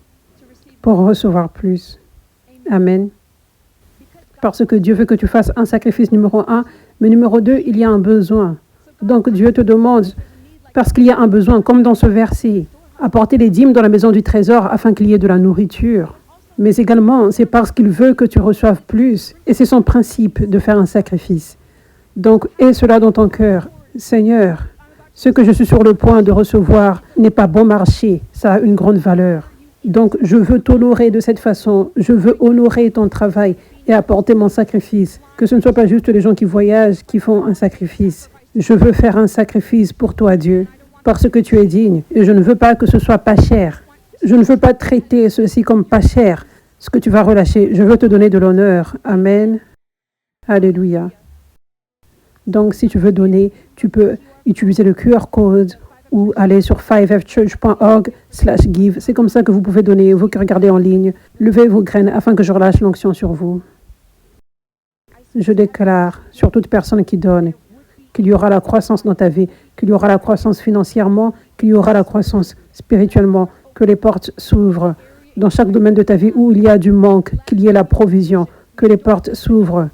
Speaker 1: pour recevoir plus. Amen. Parce que Dieu veut que tu fasses un sacrifice numéro 1, mais numéro 2, il y a un besoin. Donc Dieu te demande, parce qu'il y a un besoin, comme dans ce verset, apporter les dîmes dans la maison du trésor afin qu'il y ait de la nourriture. Mais également, c'est parce qu'il veut que tu reçoives plus. Et c'est son principe de faire un sacrifice. Donc, aie cela dans ton cœur. Seigneur, ce que je suis sur le point de recevoir n'est pas bon marché. Ça a une grande valeur. Donc, je veux t'honorer de cette façon. Je veux honorer ton travail et apporter mon sacrifice. Que ce ne soit pas juste les gens qui voyagent qui font un sacrifice. Je veux faire un sacrifice pour toi, Dieu, parce que tu es digne. Et je ne veux pas que ce soit pas cher. Je ne veux pas traiter ceci comme pas cher, ce que tu vas relâcher. Je veux te donner de l'honneur. Amen. Alléluia. Donc, si tu veux donner, tu peux utiliser le QR code ou aller sur 5fchurch.org/give. C'est comme ça que vous pouvez donner, vous qui regardez en ligne. Levez vos graines afin que je relâche l'onction sur vous. Je déclare sur toute personne qui donne qu'il y aura la croissance dans ta vie, qu'il y aura la croissance financièrement, qu'il y aura la croissance spirituellement, que les portes s'ouvrent dans chaque domaine de ta vie où il y a du manque, qu'il y ait la provision, que les portes s'ouvrent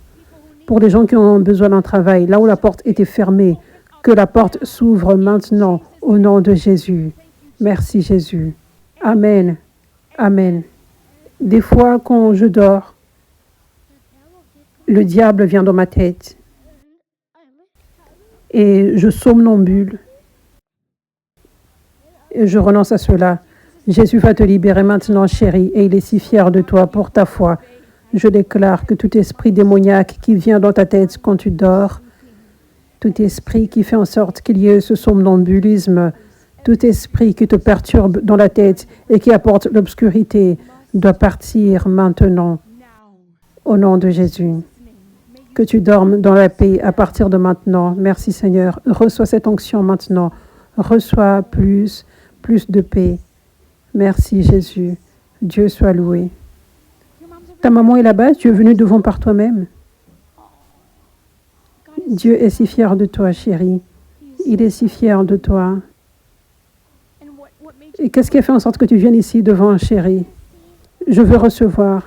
Speaker 1: pour les gens qui ont besoin d'un travail, là où la porte était fermée, que la porte s'ouvre maintenant au nom de Jésus. Merci Jésus. Amen. Amen. Des fois, quand je dors, le diable vient dans ma tête et je somnambule et je renonce à cela. Jésus va te libérer maintenant, chérie, et il est si fier de toi pour ta foi. Je déclare que tout esprit démoniaque qui vient dans ta tête quand tu dors, tout esprit qui fait en sorte qu'il y ait ce somnambulisme, tout esprit qui te perturbe dans la tête et qui apporte l'obscurité, doit partir maintenant au nom de Jésus. Que tu dormes dans la paix à partir de maintenant. Merci Seigneur. Reçois cette onction maintenant. Reçois plus de paix. Merci Jésus. Dieu soit loué. Ta maman est là-bas, tu es venu devant par toi-même. Dieu est si fier de toi, chérie. Il est si fier de toi. Et qu'est-ce qui a fait en sorte que tu viennes ici devant, chérie? Je veux recevoir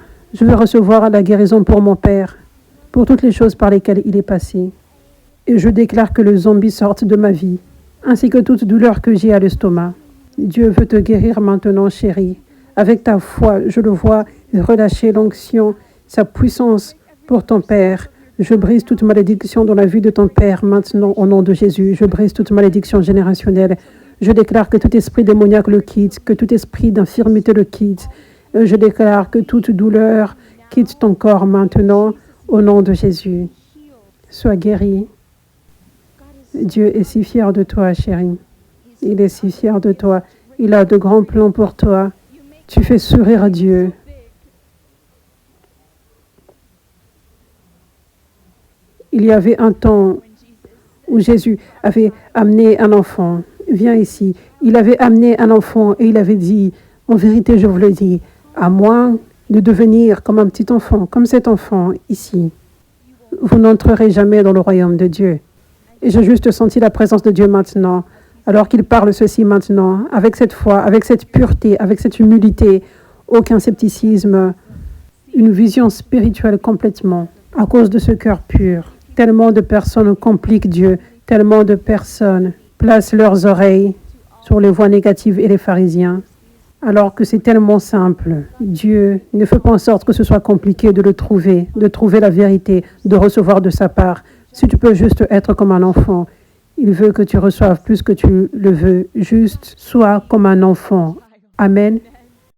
Speaker 1: la guérison pour mon père, pour toutes les choses par lesquelles il est passé. Et je déclare que le zombie sorte de ma vie, ainsi que toute douleur que j'ai à l'estomac. Dieu veut te guérir maintenant, chérie. Avec ta foi, je le vois relâcher l'onction, sa puissance pour ton père. Je brise toute malédiction dans la vie de ton père maintenant au nom de Jésus. Je brise toute malédiction générationnelle. Je déclare que tout esprit démoniaque le quitte, que tout esprit d'infirmité le quitte. Je déclare que toute douleur quitte ton corps maintenant au nom de Jésus. Sois guéri. Dieu est si fier de toi, chérie. Il est si fier de toi. Il a de grands plans pour toi. Tu fais sourire Dieu. Il y avait un temps où Jésus avait amené un enfant. Viens ici. Il avait amené un enfant et il avait dit, en vérité, je vous le dis, à moins de devenir comme un petit enfant, comme cet enfant ici, vous n'entrerez jamais dans le royaume de Dieu. Et j'ai juste senti la présence de Dieu maintenant, alors qu'il parle ceci maintenant, avec cette foi, avec cette pureté, avec cette humilité, aucun scepticisme, une vision spirituelle complètement, à cause de ce cœur pur. Tellement de personnes compliquent Dieu, tellement de personnes placent leurs oreilles sur les voies négatives et les pharisiens, alors que c'est tellement simple. Dieu ne fait pas en sorte que ce soit compliqué de le trouver, de trouver la vérité, de recevoir de sa part. Si tu peux juste être comme un enfant, il veut que tu reçoives plus que tu le veux. Juste sois comme un enfant. Amen.